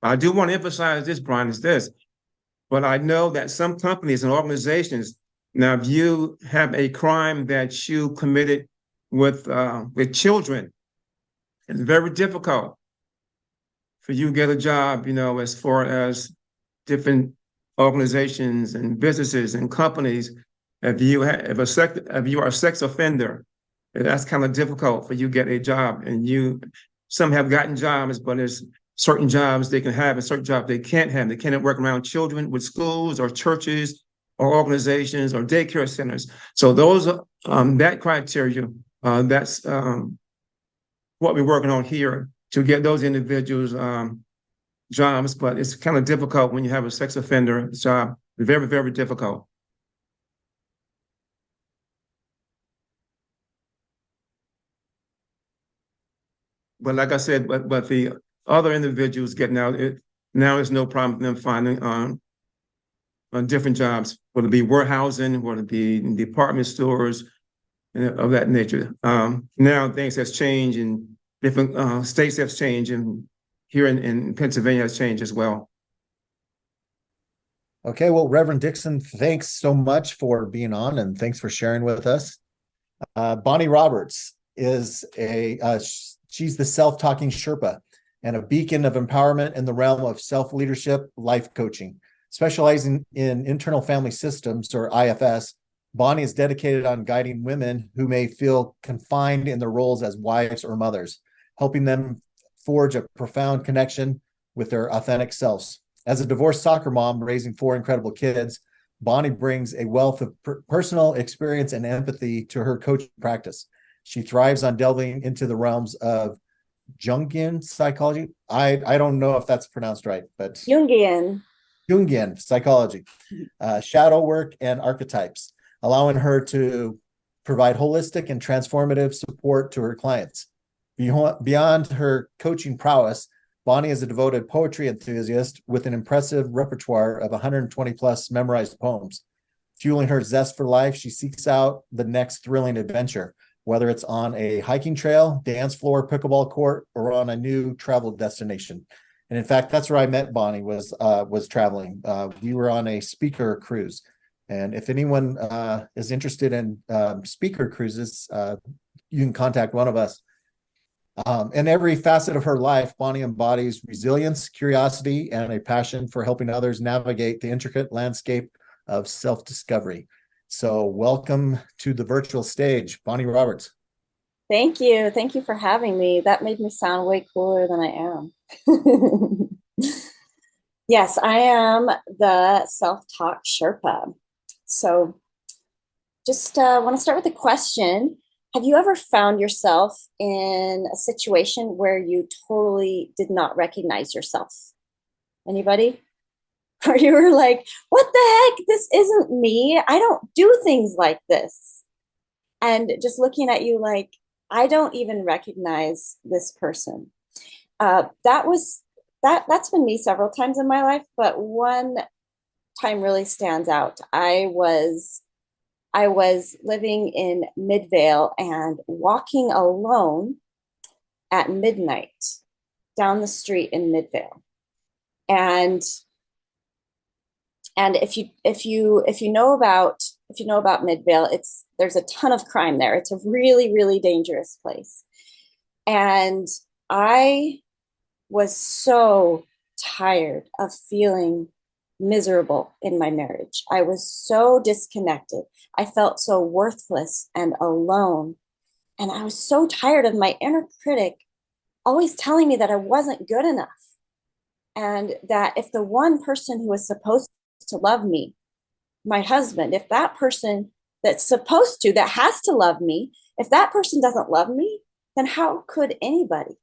I do want to emphasize this, Brian, is this, but I know that some companies and organizations, now if you have a crime that you committed with children, it's very difficult for you to get a job, as far as different organizations and businesses and companies. If you are a sex offender, that's kind of difficult for you to get a job. And some have gotten jobs, but there's certain jobs they can have and certain jobs they can't have. They can't work around children with schools or churches or organizations or daycare centers. So those that criteria, that's what we're working on here to get those individuals jobs. But it's kind of difficult when you have a sex offender job. Very, very difficult. But like I said, but the other individuals getting out, now there's no problem with them finding on different jobs, whether it be warehousing, whether it be in department stores, of that nature. Now things has changed and different states have changed, and here in Pennsylvania has changed as well. Okay, well, Reverend Dixon, thanks so much for being on and thanks for sharing with us. Bonnie Roberts is she's the self-talking Sherpa and a beacon of empowerment in the realm of self-leadership life coaching. Specializing in internal family systems, or IFS, Bonnie is dedicated on guiding women who may feel confined in their roles as wives or mothers, helping them forge a profound connection with their authentic selves. As a divorced soccer mom raising 4 incredible kids, Bonnie brings a wealth of personal experience and empathy to her coaching practice. She thrives on delving into the realms of Jungian psychology. I don't know if that's pronounced right, but Jungian psychology, shadow work, and archetypes, allowing her to provide holistic and transformative support to her clients. Beyond her coaching prowess, Bonnie is a devoted poetry enthusiast with an impressive repertoire of 120 plus memorized poems. Fueling her zest for life, she seeks out the next thrilling adventure, whether it's on a hiking trail, dance floor, pickleball court, or on a new travel destination. And in fact, that's where I met Bonnie, was traveling. We were on a speaker cruise. And if anyone is interested in speaker cruises, you can contact one of us. In every facet of her life, Bonnie embodies resilience, curiosity, and a passion for helping others navigate the intricate landscape of self-discovery. So welcome to the virtual stage, Bonnie Roberts. Thank you. Thank you for having me. That made me sound way cooler than I am. Yes, I am the self-taught Sherpa. So just want to start with a question. Have you ever found yourself in a situation where you totally did not recognize yourself? Anybody? Or you were like, what the heck? This isn't me. I don't do things like this. And just looking at you like, I don't even recognize this person. That's been me several times in my life, but one time really stands out. I was living in Midvale and walking alone at midnight down the street in Midvale. And if you know about Midvale, there's a ton of crime there. It's a really, really dangerous place. And I was so tired of feeling miserable in my marriage. I was so disconnected. I felt so worthless and alone. And I was so tired of my inner critic always telling me that I wasn't good enough. And that if the one person who was supposed to love me, my husband, if that person that has to love me, if that person doesn't love me, then how could anybody?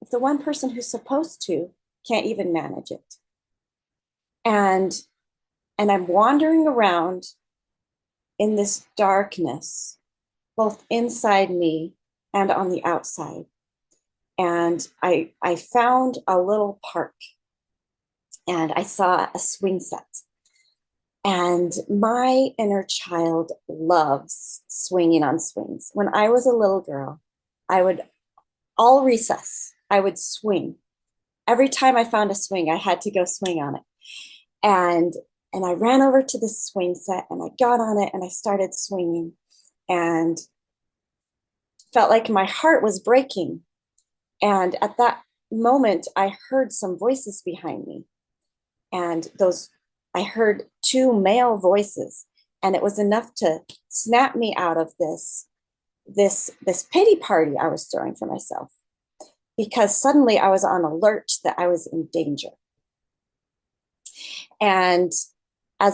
If the one person who's supposed to can't even manage it. And I'm wandering around in this darkness, both inside me and on the outside. And I found a little park and I saw a swing set. And my inner child loves swinging on swings. When I was a little girl, all recess, I would swing. Every time I found a swing, I had to go swing on it. And I ran over to the swing set and I got on it and I started swinging and felt like my heart was breaking. And at that moment, I heard some voices behind me. And I heard two male voices, and it was enough to snap me out of this pity party I was throwing for myself, because suddenly I was on alert that I was in danger. And I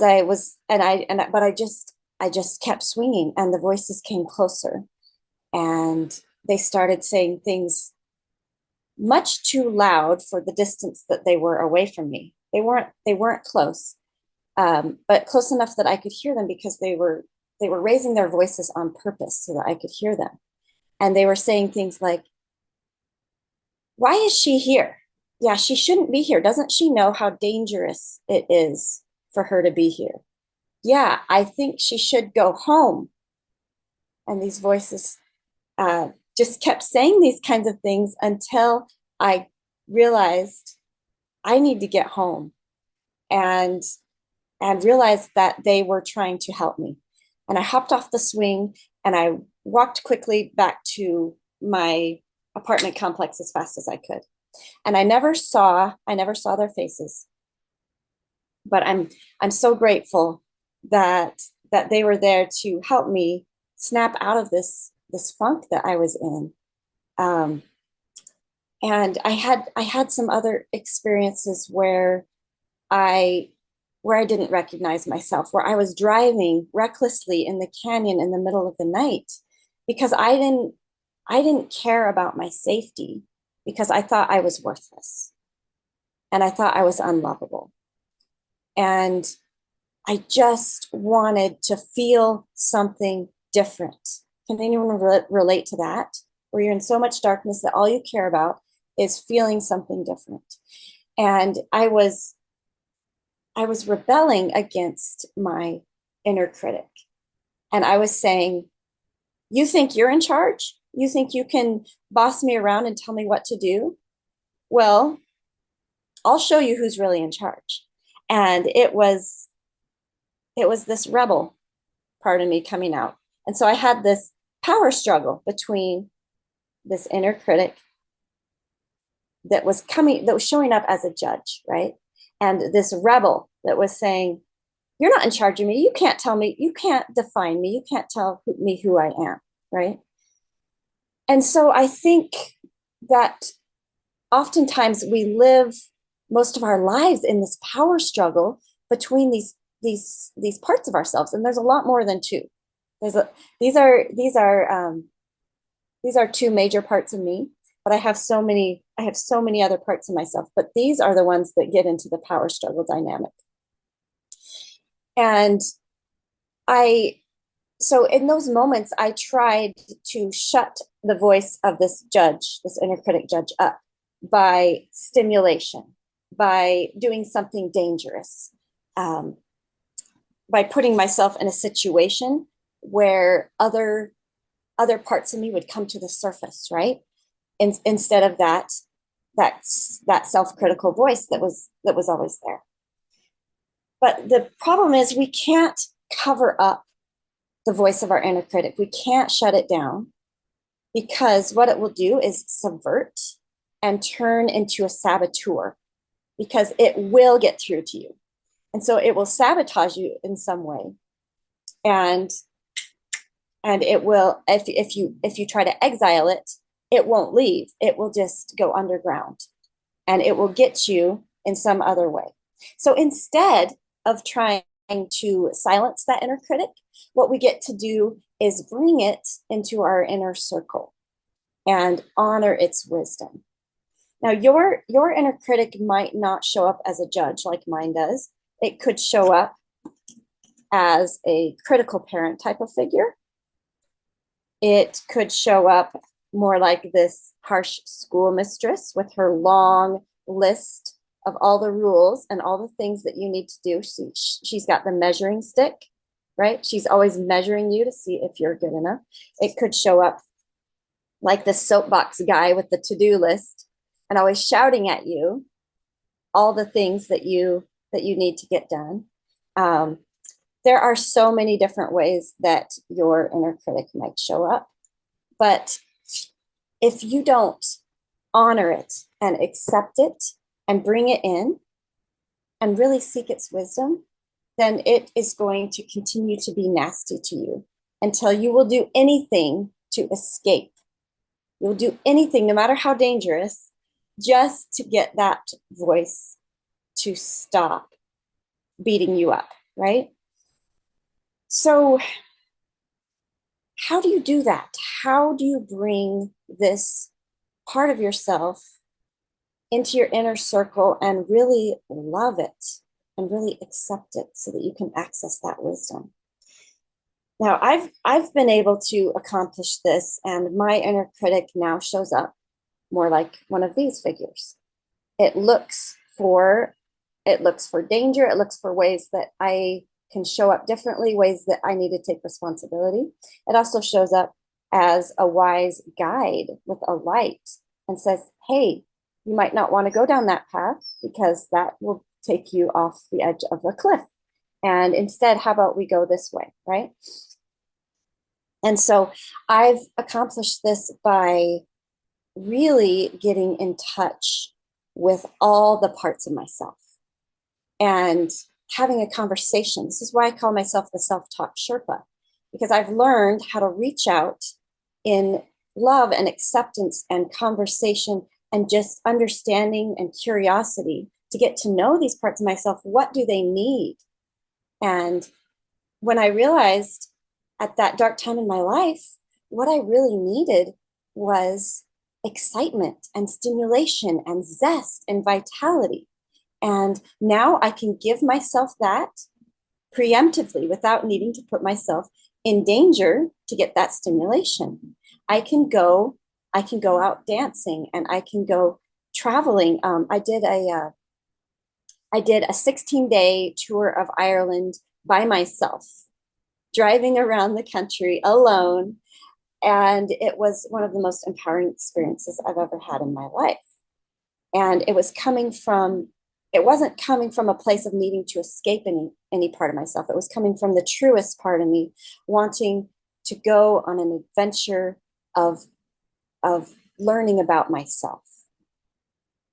just kept swinging, and the voices came closer, and they started saying things much too loud for the distance that they were away from me. They weren't close, but close enough that I could hear them, because they were raising their voices on purpose so that I could hear them. And they were saying things like, why is she here? Yeah, she shouldn't be here. Doesn't she know how dangerous it is for her to be here? Yeah, I think she should go home. And these voices just kept saying these kinds of things until I realized I need to get home, and realized that they were trying to help me. And I hopped off the swing and I walked quickly back to my apartment complex as fast as I could. And I never saw their faces, but I'm so grateful that they were there to help me snap out of this funk that I was in. And I had some other experiences where I didn't recognize myself, where I was driving recklessly in the canyon in the middle of the night because I didn't care about my safety, because I thought I was worthless and I thought I was unlovable. And I just wanted to feel something different. Can anyone relate to that? Where you're in so much darkness that all you care about is feeling something different. And I was rebelling against my inner critic. And I was saying, you think you're in charge? You think you can boss me around and tell me what to do? Well, I'll show you who's really in charge. And it was this rebel part of me coming out. And so I had this power struggle between this inner critic that was showing up as a judge, right? And this rebel that was saying, you're not in charge of me. You can't tell me, you can't define me. You can't tell me who I am, right? And so I think that oftentimes we live most of our lives in this power struggle between these parts of ourselves, and there's a lot more than two. These are two major parts of me, but I have so many other parts of myself, but these are the ones that get into the power struggle dynamic. And so in those moments, I tried to shut the voice of this judge, this inner critic judge, up by stimulation, by doing something dangerous, by putting myself in a situation where other parts of me would come to the surface, right? Instead of that self-critical voice that was always there. But the problem is we can't cover up the voice of our inner critic. We can't shut it down, because what it will do is subvert and turn into a saboteur, because it will get through to you. And so it will sabotage you in some way. And it will, if you try to exile it, it won't leave. It will just go underground, and it will get you in some other way. So instead of trying to silence that inner critic, what we get to do is bring it into our inner circle and honor its wisdom. Now, your inner critic might not show up as a judge like mine does. It could show up as a critical parent type of figure. It could show up more like this harsh schoolmistress with her long list of all the rules and all the things that you need to do. She's got the measuring stick, right? She's always measuring you to see if you're good enough. It could show up like the soapbox guy with the to-do list and always shouting at you all the things that you need to get done. There are so many different ways that your inner critic might show up, but if you don't honor it and accept it and bring it in and really seek its wisdom, then it is going to continue to be nasty to you until you will do anything to escape. You'll do anything, no matter how dangerous, just to get that voice to stop beating you up, right? So how do you do that? How do you bring this part of yourself into your inner circle and really love it and really accept it so that you can access that wisdom? Now, I've been able to accomplish this, and my inner critic now shows up more like one of these figures. It looks for danger. It looks for ways that I can show up differently, ways that I need to take responsibility. It also shows up as a wise guide with a light and says, hey, you might not want to go down that path because that will take you off the edge of a cliff. And instead, how about we go this way, right? And so I've accomplished this by really getting in touch with all the parts of myself and having a conversation. This is why I call myself the self-taught Sherpa, because I've learned how to reach out in love and acceptance and conversation and just understanding and curiosity to get to know these parts of myself. What do they need? And when I realized at that dark time in my life, what I really needed was excitement and stimulation and zest and vitality. And now I can give myself that preemptively without needing to put myself in danger to get that stimulation. I can go out dancing, and I can go traveling. I did a 16-day tour of Ireland by myself, driving around the country alone. And it was one of the most empowering experiences I've ever had in my life. And it wasn't coming from a place of needing to escape any part of myself. It was coming from the truest part of me, wanting to go on an adventure of learning about myself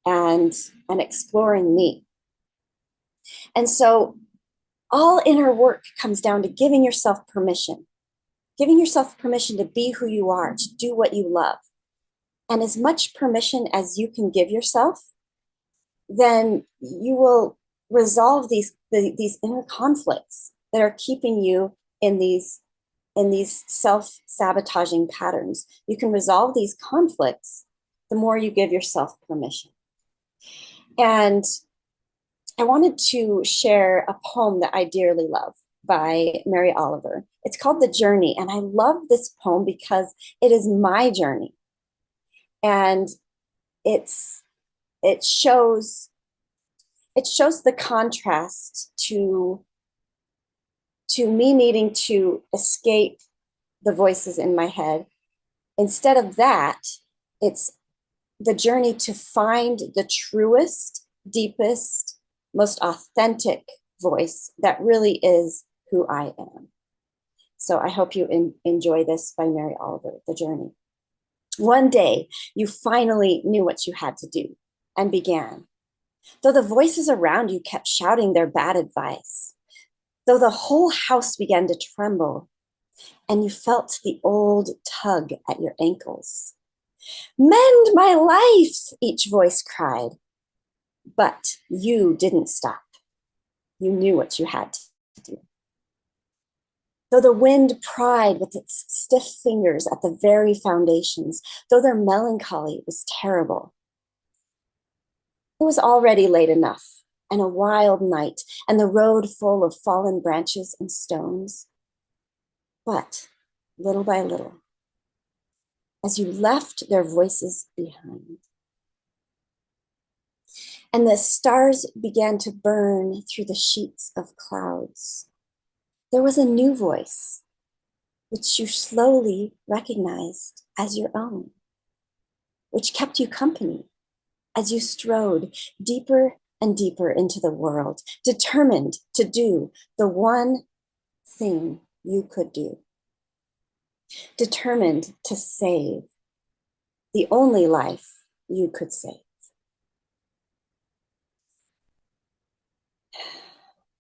and exploring me. And so all inner work comes down to giving yourself permission to be who you are, to do what you love. And as much permission as you can give yourself, then you will resolve these inner conflicts that are keeping you in these self-sabotaging patterns. You can resolve these conflicts the more you give yourself permission. And I wanted to share a poem that I dearly love by Mary Oliver. It's called The Journey, and I love this poem because it is my journey. And it shows the contrast to me needing to escape the voices in my head. Instead of that, it's the journey to find the truest, deepest, most authentic voice that really is who I am. So I hope you enjoy this by Mary Oliver, The Journey. One day, you finally knew what you had to do and began. Though the voices around you kept shouting their bad advice, though the whole house began to tremble, and you felt the old tug at your ankles. Mend my life, each voice cried. But you didn't stop. You knew what you had to do. Though the wind pried with its stiff fingers at the very foundations, though their melancholy was terrible, it was already late enough, and a wild night, and the road full of fallen branches and stones. But little by little, as you left their voices behind, and the stars began to burn through the sheets of clouds, there was a new voice, which you slowly recognized as your own, which kept you company as you strode deeper and deeper into the world, determined to do the one thing you could do, determined to save the only life you could save.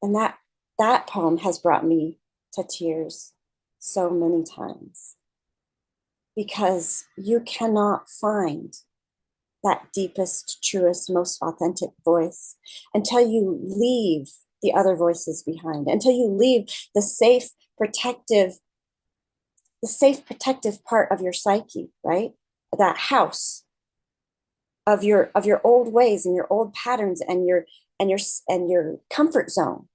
And that poem has brought me to tears so many times, because you cannot find that deepest, truest, most authentic voice until you leave the other voices behind, until you leave the safe, protective part of your psyche, right? That house of your old ways and your old patterns and your comfort zone.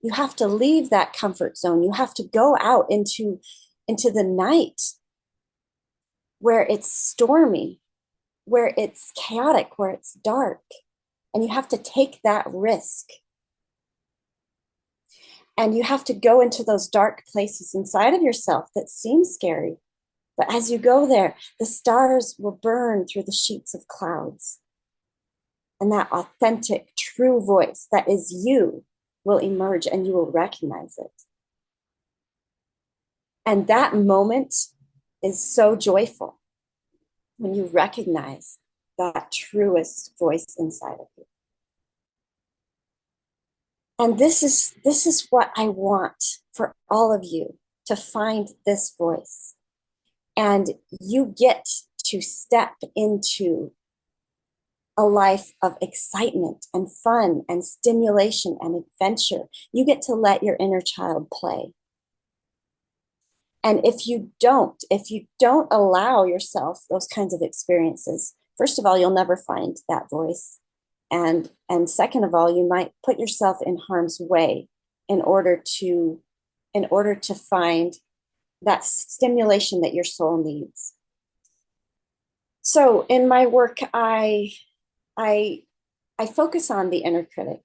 You have to leave that comfort zone. You have to go out into the night where it's stormy, where it's chaotic, where it's dark. And you have to take that risk. And you have to go into those dark places inside of yourself that seem scary. But as you go there, the stars will burn through the sheets of clouds. And that authentic, true voice that is you will emerge, and you will recognize it. And that moment is so joyful when you recognize that truest voice inside of you. And this is what I want for all of you, to find this voice. And you get to step into a life of excitement and fun and stimulation and adventure. You get to let your inner child play. And if you don't allow yourself those kinds of experiences, first of all, you'll never find that voice. And second of all, you might put yourself in harm's way in order to find that stimulation that your soul needs. So in my work, I I focus on the inner critic,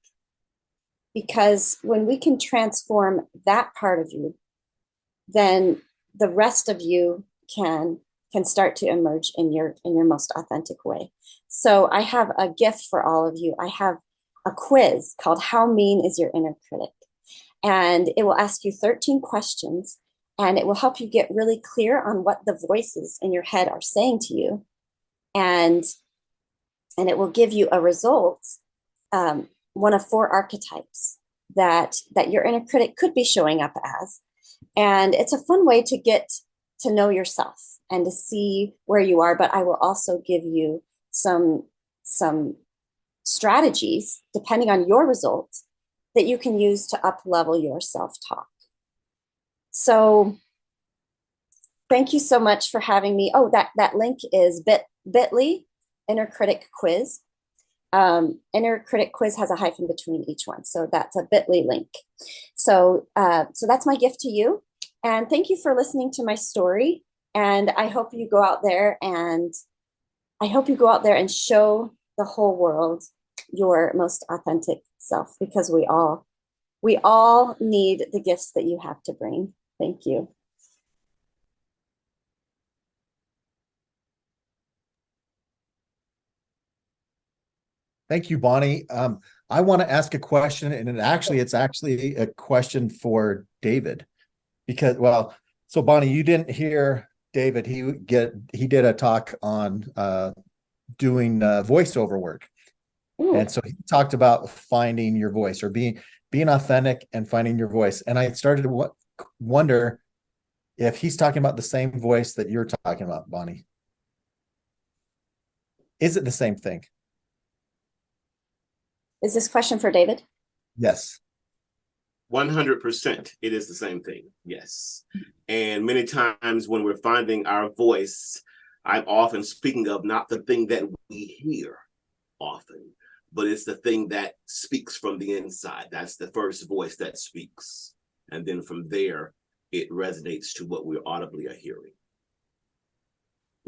because when we can transform that part of you, then the rest of you can start to emerge in your most authentic way. So I have a gift for all of you. I have a quiz called How Mean is Your Inner Critic? And it will ask you 13 questions, and it will help you get really clear on what the voices in your head are saying to you. And it will give you a result, one of 4 archetypes that your inner critic could be showing up as. And it's a fun way to get to know yourself and to see where you are. But I will also give you some strategies, depending on your results, that you can use to up level your self-talk. So thank you so much for having me. Oh, that link is bit.ly Inner Critic Quiz. Inner Critic Quiz has a hyphen between each one, so that's a bit.ly link. So that's my gift to you, and thank you for listening to my story. And I hope you go out there and show the whole world your most authentic self, because we all need the gifts that you have to bring. Thank you. Thank you, Bonnie. I want to ask a question, and it's actually a question for David, because, well, so Bonnie, you didn't hear David. He did a talk on doing voiceover work. Ooh. And so he talked about finding your voice, or being authentic and finding your voice. And I started to wonder if he's talking about the same voice that you're talking about, Bonnie. Is it the same thing? Is this question for David? Yes. 100%. It is the same thing. Yes. And many times when we're finding our voice, I'm often speaking of not the thing that we hear often, but it's the thing that speaks from the inside. That's the first voice that speaks. And then from there, it resonates to what we audibly are hearing.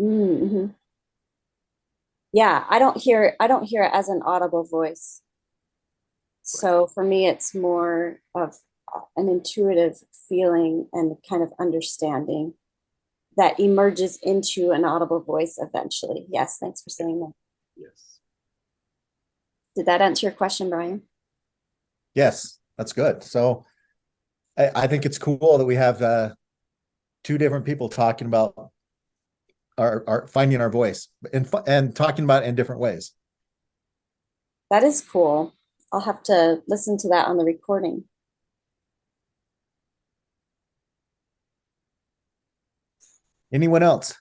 Mm-hmm. Yeah, I don't hear it as an audible voice. So for me, it's more of an intuitive feeling and kind of understanding that emerges into an audible voice eventually. Yes, thanks for saying that. Yes. Did that answer your question, Brian? Yes, that's good. So I think it's cool that we have 2 different people talking about our finding our voice and talking about it in different ways. That is cool. I'll have to listen to that on the recording. Anyone else?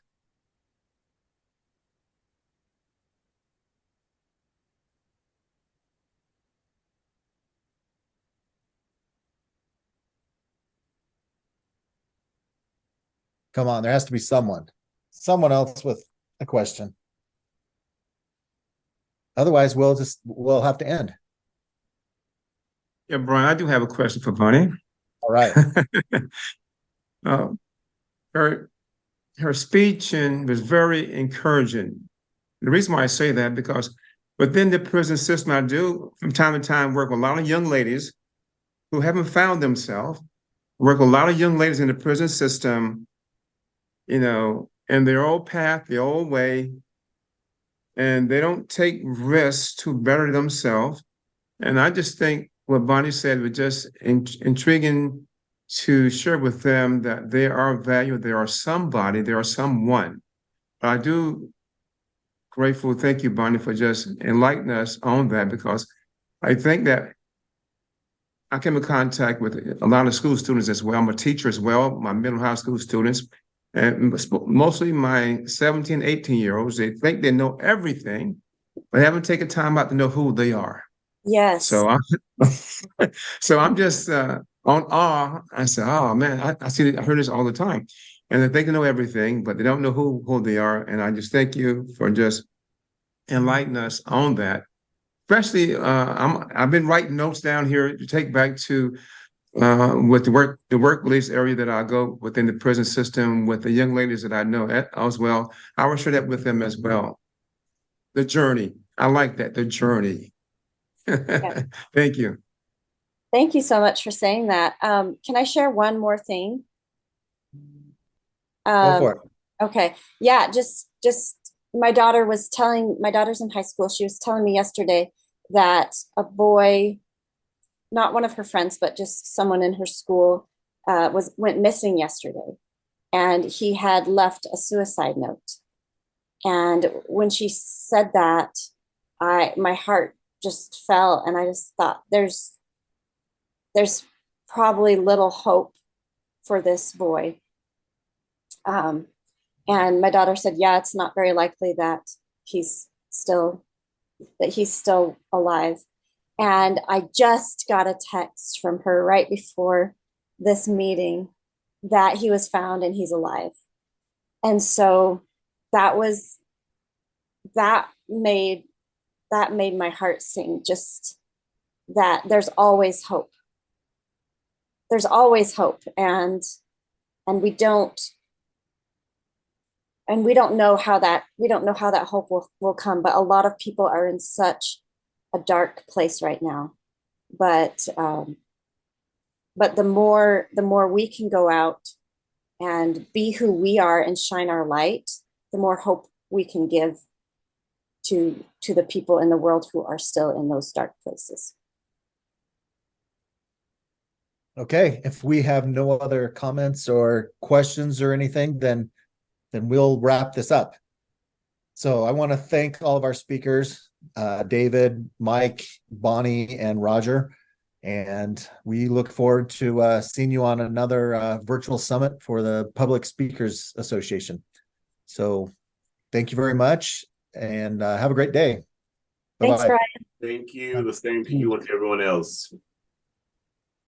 Come on, there has to be someone else with a question. Otherwise, we'll have to end. Yeah, Brian, I do have a question for Bonnie. All right. Her speech was very encouraging. The reason why I say that, because within the prison system, I do from time to time work with a lot of young ladies who haven't found themselves, work with a lot of young ladies in the prison system, in their old path, the old way, and they don't take risks to better themselves. And I just think what Bonnie said was just intriguing to share with them that they are valued, they are somebody, they are someone. I do grateful, thank you, Bonnie, for just enlightening us on that, because I think that I came in contact with a lot of school students as well. I'm a teacher as well, my middle high school students, and mostly my 17, 18-year-olds. They think they know everything, but haven't taken time out to know who they are. Yes. So I'm just on awe. I said, oh man, I heard this all the time. And they think they know everything, but they don't know who they are. And I just thank you for just enlightening us on that. Especially, I've been writing notes down here to take back to with the workplace area that I go within the prison system with the young ladies that I know as well. I will share that with them as well. The journey. I like that, the journey. Thank you. Thank you so much for saying that. Can I share one more thing? Go for it. Okay. Yeah, just my daughter's in high school. She was telling me yesterday that a boy, not one of her friends, but just someone in her school, went missing yesterday. And he had left a suicide note. And when she said that, my heart just fell, and I just thought there's probably little hope for this boy. And my daughter said, yeah, it's not very likely that he's still alive. And I just got a text from her right before this meeting that he was found and he's alive. And so that made my heart sing, just that there's always hope. There's always hope. And we don't know how that hope will come, but a lot of people are in such a dark place right now. But the more we can go out and be who we are and shine our light, the more hope we can give to the people in the world who are still in those dark places. Okay, if we have no other comments or questions or anything, then we'll wrap this up. So I want to thank all of our speakers, David, Mike, Bonnie, and Roger. And we look forward to seeing you on another virtual summit for the Public Speakers Association. So thank you very much, and have a great day. Thanks, Bye-bye. Brian. Thank you. The same to you and to everyone else.